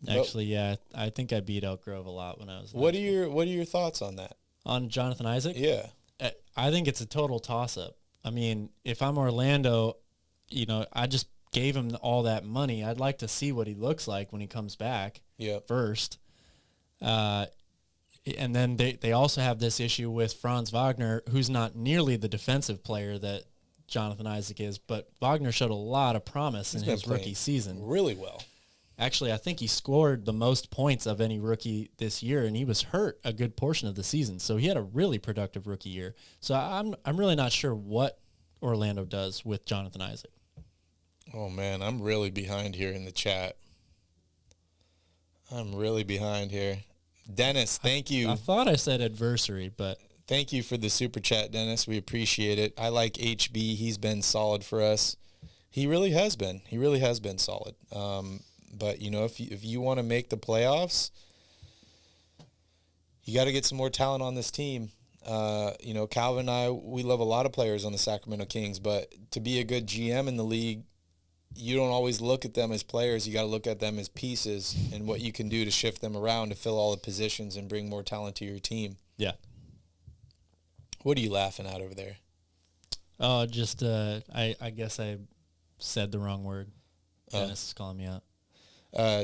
Speaker 3: Actually, yeah. I think I beat Elk Grove a lot when I was.
Speaker 2: What are your thoughts on that?
Speaker 3: On Jonathan Isaac?
Speaker 2: Yeah.
Speaker 3: I think it's a total toss-up. I mean, if I'm Orlando, I just gave him all that money. I'd like to see what he looks like when he comes back first. And then they also have this issue with Franz Wagner, who's not nearly the defensive player that Jonathan Isaac is, but Wagner showed a lot of promise in his rookie season.
Speaker 2: Really well.
Speaker 3: Actually, I think he scored the most points of any rookie this year, and he was hurt a good portion of the season. So he had a really productive rookie year. So I'm really not sure what Orlando does with Jonathan Isaac.
Speaker 2: Oh, man, I'm really behind here in the chat. I'm really behind here. Dennis, thank you.
Speaker 3: I thought I said adversary, but...
Speaker 2: Thank you for the super chat, Dennis. We appreciate it. I like HB. He's been solid for us. He really has been. He really has been solid. But, if you want to make the playoffs, you got to get some more talent on this team. Calvin and I, we love a lot of players on the Sacramento Kings, but to be a good GM in the league, you don't always look at them as players. You got to look at them as pieces and what you can do to shift them around to fill all the positions and bring more talent to your team.
Speaker 3: Yeah.
Speaker 2: What are you laughing at over there?
Speaker 3: Oh, just I guess I said the wrong word. Dennis is calling me out.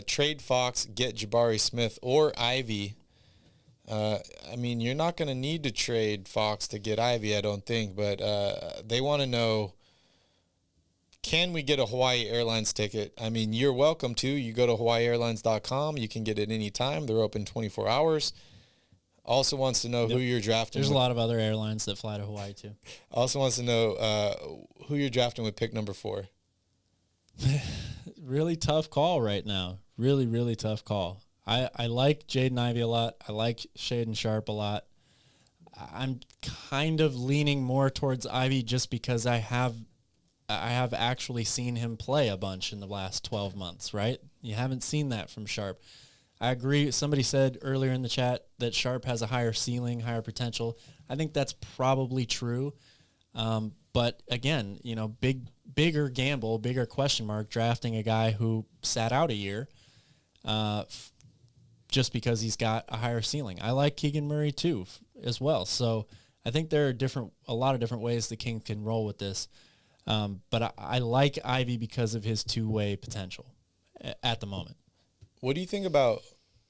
Speaker 2: Trade Fox, get Jabari Smith or Ivy. You're not going to need to trade Fox to get Ivy, I don't think, but they want to know, can we get a Hawaii Airlines ticket? I mean, you're welcome to. You go to hawaiiairlines.com. You can get it any time. They're open 24 hours. Also wants to know who you're drafting.
Speaker 3: There's a lot of other airlines that fly to Hawaii, too.
Speaker 2: Also wants to know who you're drafting with pick number 4.
Speaker 3: Really tough call right now. Really, really tough call. I like Jaden Ivey a lot. I like Shaden Sharp a lot. I'm kind of leaning more towards Ivey just because I have actually seen him play a bunch in the last 12 months, right? You haven't seen that from Sharp. I agree. Somebody said earlier in the chat that Sharp has a higher ceiling, higher potential. I think that's probably true. But again, bigger gamble, bigger question mark, drafting a guy who sat out a year just because he's got a higher ceiling. I like Keegan Murray too as well. So I think there are a lot of different ways the Kings can roll with this. But I like Ivy because of his two-way potential at the moment.
Speaker 2: What do you think about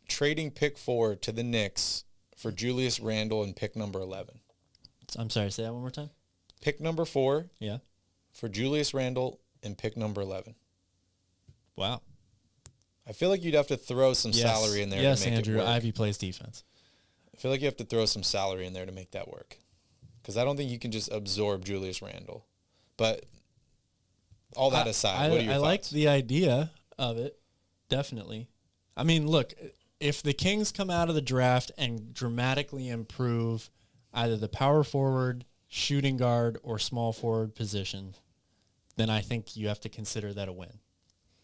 Speaker 2: trading pick 4 to the Knicks for Julius Randle and pick number 11?
Speaker 3: I'm sorry, say that one more time.
Speaker 2: Pick number 4.
Speaker 3: Yeah.
Speaker 2: For Julius Randle and pick number 11.
Speaker 3: Wow.
Speaker 2: I feel like you'd have to throw some salary in there to make
Speaker 3: Andrew,
Speaker 2: it work.
Speaker 3: Ivy plays defense.
Speaker 2: I feel like you have to throw some salary in there to make that work, because I don't think you can just absorb Julius Randle. But all that aside, what are your
Speaker 3: I
Speaker 2: thoughts?
Speaker 3: like the idea of it, definitely. I mean, look, if the Kings come out of the draft and dramatically improve either the power forward, shooting guard, or small forward position, then I think you have to consider that a win.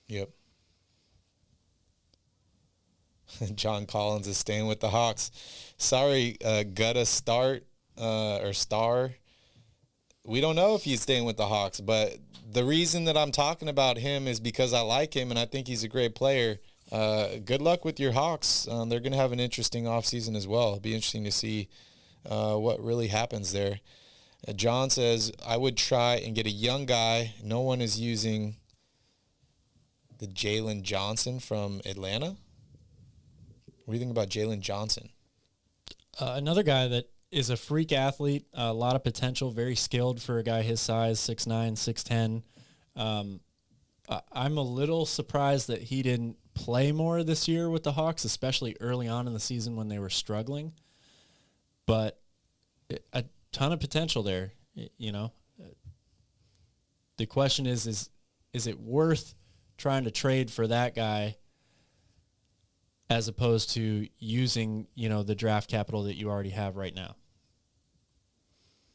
Speaker 2: Yep. John Collins is staying with the Hawks. Sorry, Gutta Star. We don't know if he's staying with the Hawks, but the reason that I'm talking about him is because I like him and I think he's a great player. Good luck with your Hawks. They're going to have an interesting offseason as well. It'll be interesting to see what really happens there. John says, I would try and get a young guy. No one is using the Jalen Johnson from Atlanta. What do you think about Jalen Johnson?
Speaker 3: Another guy that is a freak athlete, a lot of potential, very skilled for a guy his size, 6'9", 6'10". I'm a little surprised that he didn't play more this year with the Hawks, especially early on in the season when they were struggling. But a ton of potential there, you know. The question is it worth trying to trade for that guy as opposed to using, you know, the draft capital that you already have right now?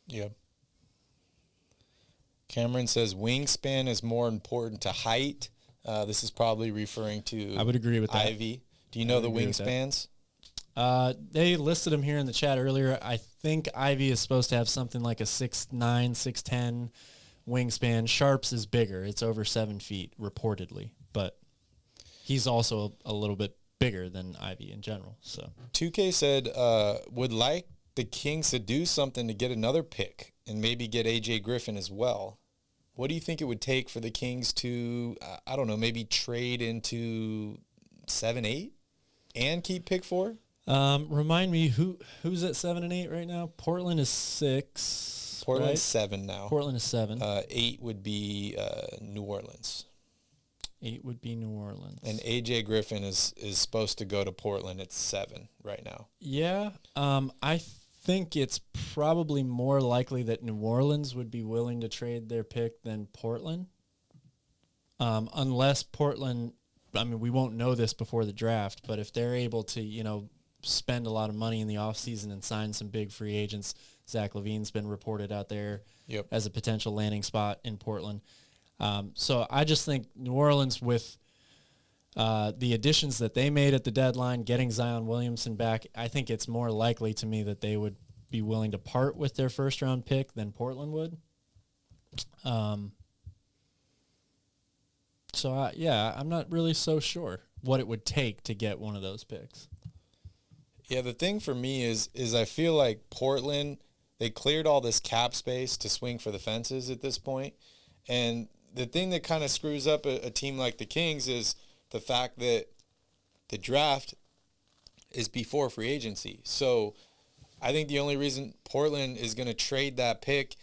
Speaker 2: Yeah. Cameron says wingspan is more important to height. This is probably referring to
Speaker 3: I would agree with that.
Speaker 2: Ivy. Do you know the wingspans?
Speaker 3: They listed him here in the chat earlier. I think Ivy is supposed to have something like a 6'9", 6'10" wingspan. Sharps is bigger. It's over 7 feet, reportedly. But he's also a little bit bigger than Ivy in general. So
Speaker 2: 2K said would like the Kings to do something to get another pick and maybe get AJ Griffin as well. What do you think it would take for the Kings to, I don't know, maybe trade into 7-8 and keep pick 4?
Speaker 3: Remind me, who's at 7 and 8 right now? Portland is 6.
Speaker 2: Portland's
Speaker 3: right?
Speaker 2: 7 now.
Speaker 3: Portland is 7.
Speaker 2: 8 would be New Orleans.
Speaker 3: 8 would be New Orleans.
Speaker 2: And AJ Griffin is supposed to go to Portland at 7 right now.
Speaker 3: Yeah. I think it's probably more likely that New Orleans would be willing to trade their pick than Portland. Unless Portland, I mean, we won't know this before the draft, but if they're able to, you know, spend a lot of money in the offseason and sign some big free agents, Zach LaVine's been reported out there as a potential landing spot in Portland. So I just think New Orleans, with the additions that they made at the deadline, getting Zion Williamson back, I think it's more likely to me that they would be willing to part with their first-round pick than Portland would. So, I'm not really so sure what it would take to get one of those picks.
Speaker 2: Yeah, the thing for me is I feel like Portland, they cleared all this cap space to swing for the fences at this point. And the thing that kind of screws up a team like the Kings is the fact that the draft is before free agency. So I think the only reason Portland is going to trade that pick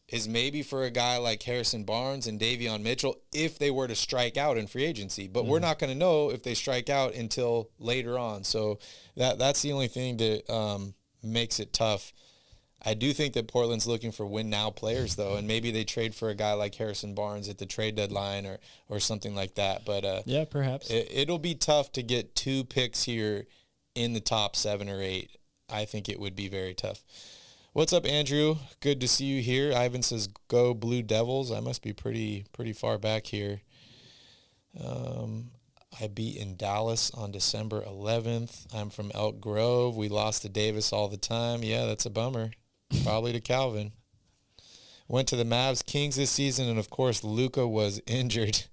Speaker 2: is maybe for a guy like Harrison Barnes and Davion Mitchell if they were to strike out in free agency. But we're not going to know if they strike out until later on. So that's the only thing that makes it tough. I do think that Portland's looking for win-now players, though, and maybe they trade for a guy like Harrison Barnes at the trade deadline or something like that. But
Speaker 3: yeah, perhaps.
Speaker 2: It'll be tough to get 2 picks here in the top 7 or 8. I think it would be very tough. What's up, Andrew? Good to see you here. Ivan says, go Blue Devils. I must be pretty far back here. I beat in Dallas on December 11th. I'm from Elk Grove. We lost to Davis all the time. Yeah, that's a bummer. Probably to Calvin. Went to the Mavs Kings this season, and, of course, Luka was injured.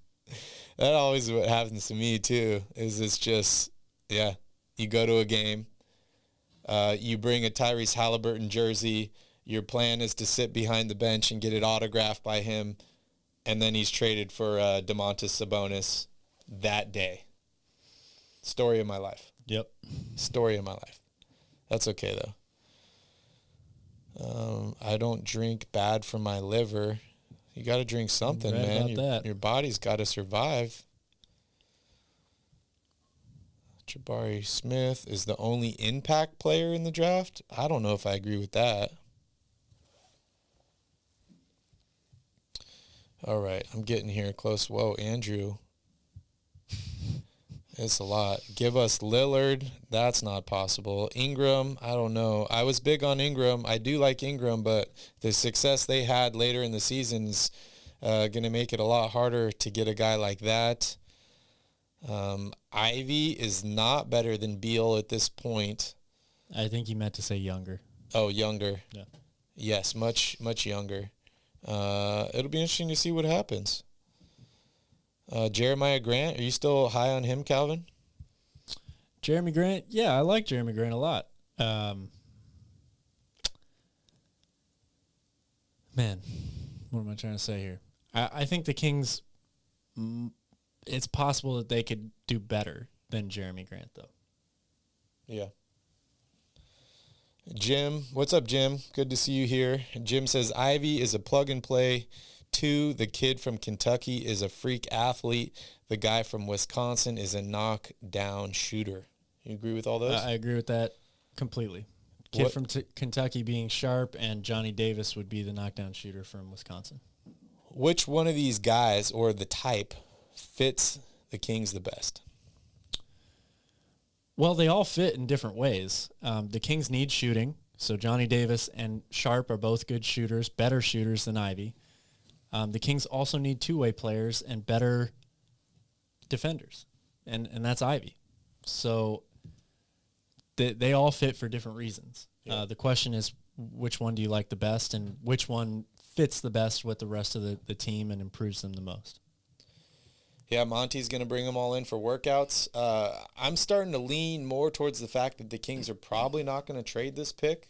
Speaker 2: That always what happens to me, too, is it's just, you go to a game. You bring a Tyrese Halliburton jersey. Your plan is to sit behind the bench and get it autographed by him, and then he's traded for Domantas Sabonis that day. Story of my life.
Speaker 3: Yep.
Speaker 2: Story of my life. That's okay, though. I don't drink bad for my liver. You got to drink something, man. Your body's got to survive. Jabari Smith is the only impact player in the draft. I don't know if I agree with that. All right, I'm getting here close. Whoa, Andrew. It's a lot. Give us Lillard. That's not possible. Ingram, I don't know. I was big on Ingram. I do like Ingram, but the success they had later in the season is going to make it a lot harder to get a guy like that. Ivy is not better than Beal at this point.
Speaker 3: I think you meant to say younger.
Speaker 2: Oh, younger.
Speaker 3: Yeah.
Speaker 2: Yes, much younger. It'll be interesting to see what happens. Jeremiah Grant, are you still high on him, Calvin?
Speaker 3: Jeremy Grant, yeah, I like Jeremy Grant a lot. Man, what am I trying to say here? I think the Kings, it's possible that they could do better than Jeremy Grant, though.
Speaker 2: Yeah. Jim, what's up, Jim? Good to see you here. Jim says Ivy is a plug and play. 2, the kid from Kentucky is a freak athlete. The guy from Wisconsin is a knockdown shooter. You agree with all those?
Speaker 3: I agree with that completely. Kid from Kentucky being sharp, and Johnny Davis would be the knockdown shooter from Wisconsin.
Speaker 2: Which one of these guys or the type fits the Kings the best?
Speaker 3: Well, they all fit in different ways. The Kings need shooting, so Johnny Davis and Sharp are both good shooters, better shooters than Ivy. The Kings also need two-way players and better defenders, and that's Ivy. So they all fit for different reasons. Yeah. The question is, which one do you like the best, and which one fits the best with the rest of the team and improves them the most?
Speaker 2: Yeah, Monty's going to bring them all in for workouts. I'm starting to lean more towards the fact that the Kings are probably not going to trade this pick.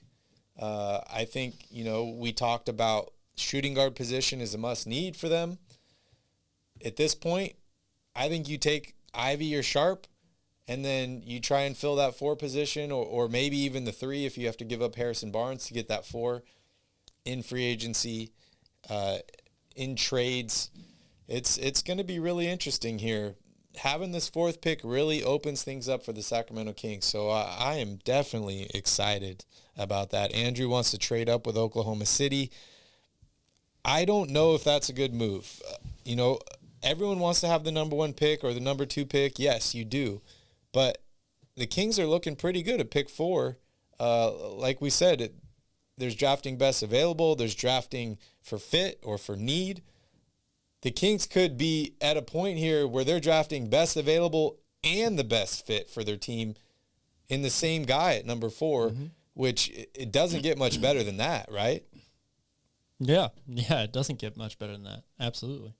Speaker 2: I think, we talked about shooting guard position is a must-need for them. At this point, I think you take Ivy or Sharp, and then you try and fill that 4 position, or maybe even the 3 if you have to give up Harrison Barnes to get that 4 in free agency, in trades. It's going to be really interesting here. Having this 4th pick really opens things up for the Sacramento Kings, so I am definitely excited about that. Andrew wants to trade up with Oklahoma City. I don't know if that's a good move. Everyone wants to have the number 1 pick or the number 2 pick. Yes, you do. But the Kings are looking pretty good at pick 4. Like we said, there's drafting best available. There's drafting for fit or for need. The Kings could be at a point here where they're drafting best available and the best fit for their team in the same guy at number 4, which it doesn't get much better than that, right?
Speaker 3: Yeah, it doesn't get much better than that. Absolutely.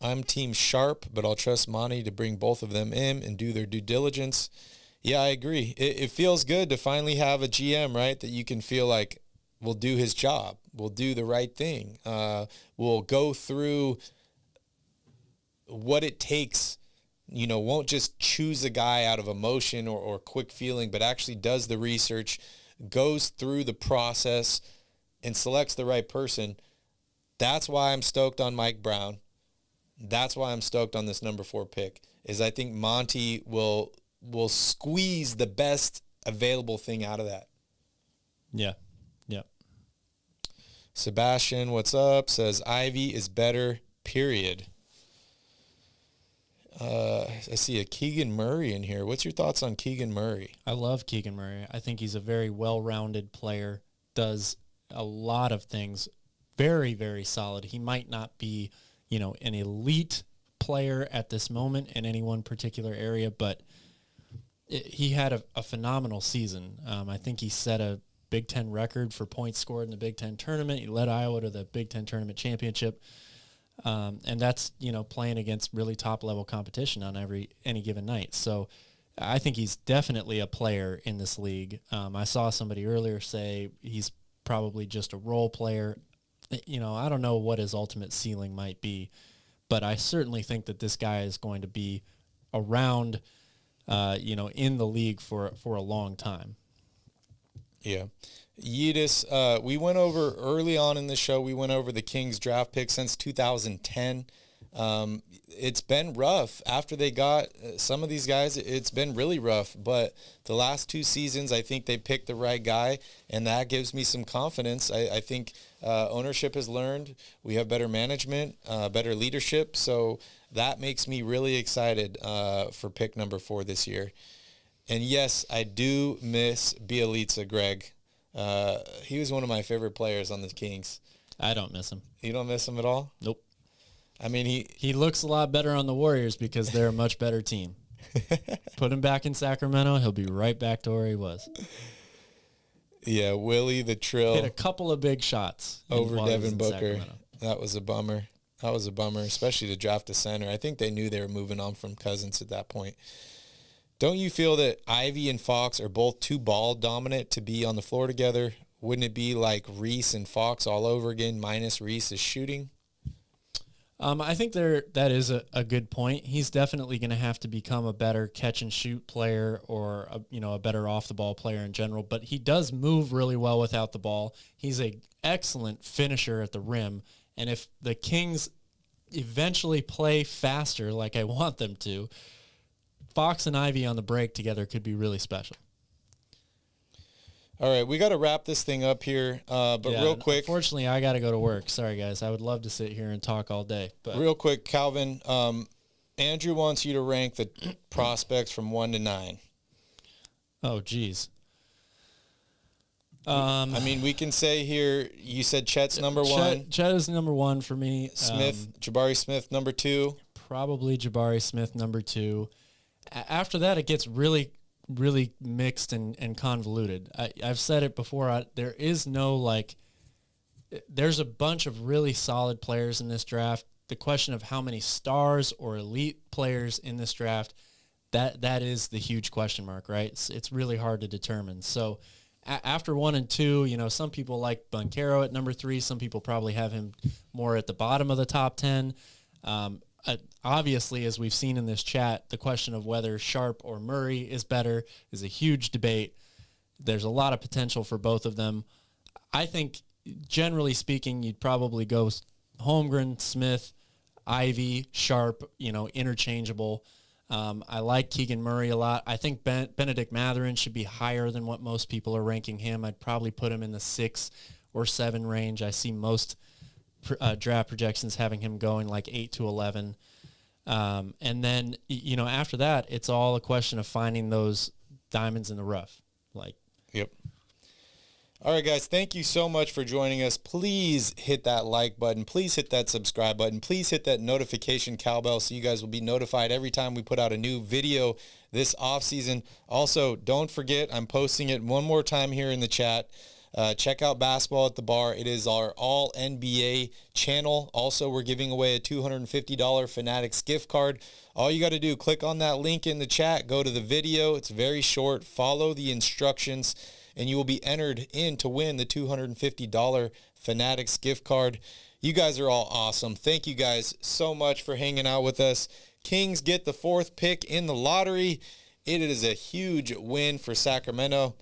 Speaker 2: I'm team Sharp, but I'll trust Monty to bring both of them in and do their due diligence. Yeah, I agree. It feels good to finally have a GM, right, that you can feel like will do his job, will do the right thing, will go through what it takes, won't just choose a guy out of emotion or quick feeling, but actually does the research, goes through the process, and selects the right person. That's why I'm stoked on Mike Brown. That's why I'm stoked on this number 4 pick, is I think Monty will squeeze the best available thing out of that.
Speaker 3: Yeah.
Speaker 2: Sebastian, what's up? Says Ivy is better, period. I see a Keegan Murray in here. What's your thoughts on Keegan Murray?
Speaker 3: I love Keegan Murray. I think he's a very well-rounded player, does a lot of things very, very solid. He might not be, an elite player at this moment in any one particular area, but he had a phenomenal season. I think he set a Big Ten record for points scored in the Big Ten tournament. He led Iowa to the Big Ten tournament championship. And that's, playing against really top-level competition on any given night. So I think he's definitely a player in this league. I saw somebody earlier say he's probably just a role player. I don't know what his ultimate ceiling might be, but I certainly think that this guy is going to be around, in the league for a long time.
Speaker 2: Yeah. Yidis, we went over early on in the show, we went over the Kings draft pick since 2010. It's been rough after they got some of these guys. It's been really rough, but the last 2 seasons, I think they picked the right guy, and that gives me some confidence. I think ownership has learned. We have better management, better leadership, so that makes me really excited for pick number 4 this year. And yes, I do miss Bjelica, Greg. He was one of my favorite players on the Kings.
Speaker 3: I don't miss him.
Speaker 2: You don't miss him at all?
Speaker 3: Nope.
Speaker 2: I mean,
Speaker 3: he looks a lot better on the Warriors because they're a much better team. Put him back in Sacramento, he'll be right back to where he was.
Speaker 2: Yeah, Willie the Trill
Speaker 3: hit a couple of big shots
Speaker 2: over Devin Booker. That was a bummer. Especially to draft a center. I think they knew they were moving on from Cousins at that point. Don't you feel that Ivy and Fox are both too ball dominant to be on the floor together? Wouldn't it be like Reese and Fox all over again, minus Reese's shooting?
Speaker 3: I think that is a good point. He's definitely going to have to become a better catch and shoot player, or a better off the ball player in general. But he does move really well without the ball. He's an excellent finisher at the rim. And if the Kings eventually play faster, like I want them to, Fox and Ivy on the break together could be really special.
Speaker 2: All right, we got to wrap this thing up here, but real quick.
Speaker 3: Unfortunately, I got to go to work. Sorry, guys. I would love to sit here and talk all day. But
Speaker 2: real quick, Calvin, Andrew wants you to rank the prospects from 1 to 9.
Speaker 3: Oh, geez.
Speaker 2: I mean, we can say here, you said Chet's number 1.
Speaker 3: Chet is number 1 for me.
Speaker 2: Jabari Smith, number 2.
Speaker 3: Probably Jabari Smith, number 2. After that, it gets really mixed and convoluted. I've said it before. There is no, there's a bunch of really solid players in this draft. The question of how many stars or elite players in this draft, that is the huge question mark, right? It's really hard to determine. So after 1 and 2, some people like Banchero at number 3. Some people probably have him more at the bottom of the top 10. Obviously, as we've seen in this chat, the question of whether Sharp or Murray is better is a huge debate. There's a lot of potential for both of them. I think, generally speaking, you'd probably go Holmgren, Smith, Ivy, Sharp, interchangeable. I like Keegan Murray a lot. I think Benedict Mathurin should be higher than what most people are ranking him. I'd probably put him in the 6 or 7 range. I see most draft projections having him going 8 to 11. And then, after that, it's all a question of finding those diamonds in the rough.
Speaker 2: Yep. All right, guys, thank you so much for joining us. Please hit that like button. Please hit that subscribe button. Please hit that notification cowbell so you guys will be notified every time we put out a new video this offseason. Also, don't forget, I'm posting it one more time here in the chat. Check out Basketball at the Bar. It is our all NBA channel. Also, we're giving away a $250 Fanatics gift card. All you got to do, click on that link in the chat, go to the video. It's very short. Follow the instructions, and you will be entered in to win the $250 Fanatics gift card. You guys are all awesome. Thank you guys so much for hanging out with us. Kings get the 4th pick in the lottery. It is a huge win for Sacramento.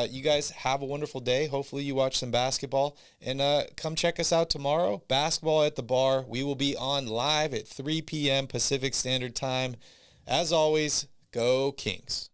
Speaker 2: You guys have a wonderful day. Hopefully you watch some basketball, and come check us out tomorrow. Basketball at the Bar. We will be on live at 3 p.m. Pacific Standard Time. As always, go Kings.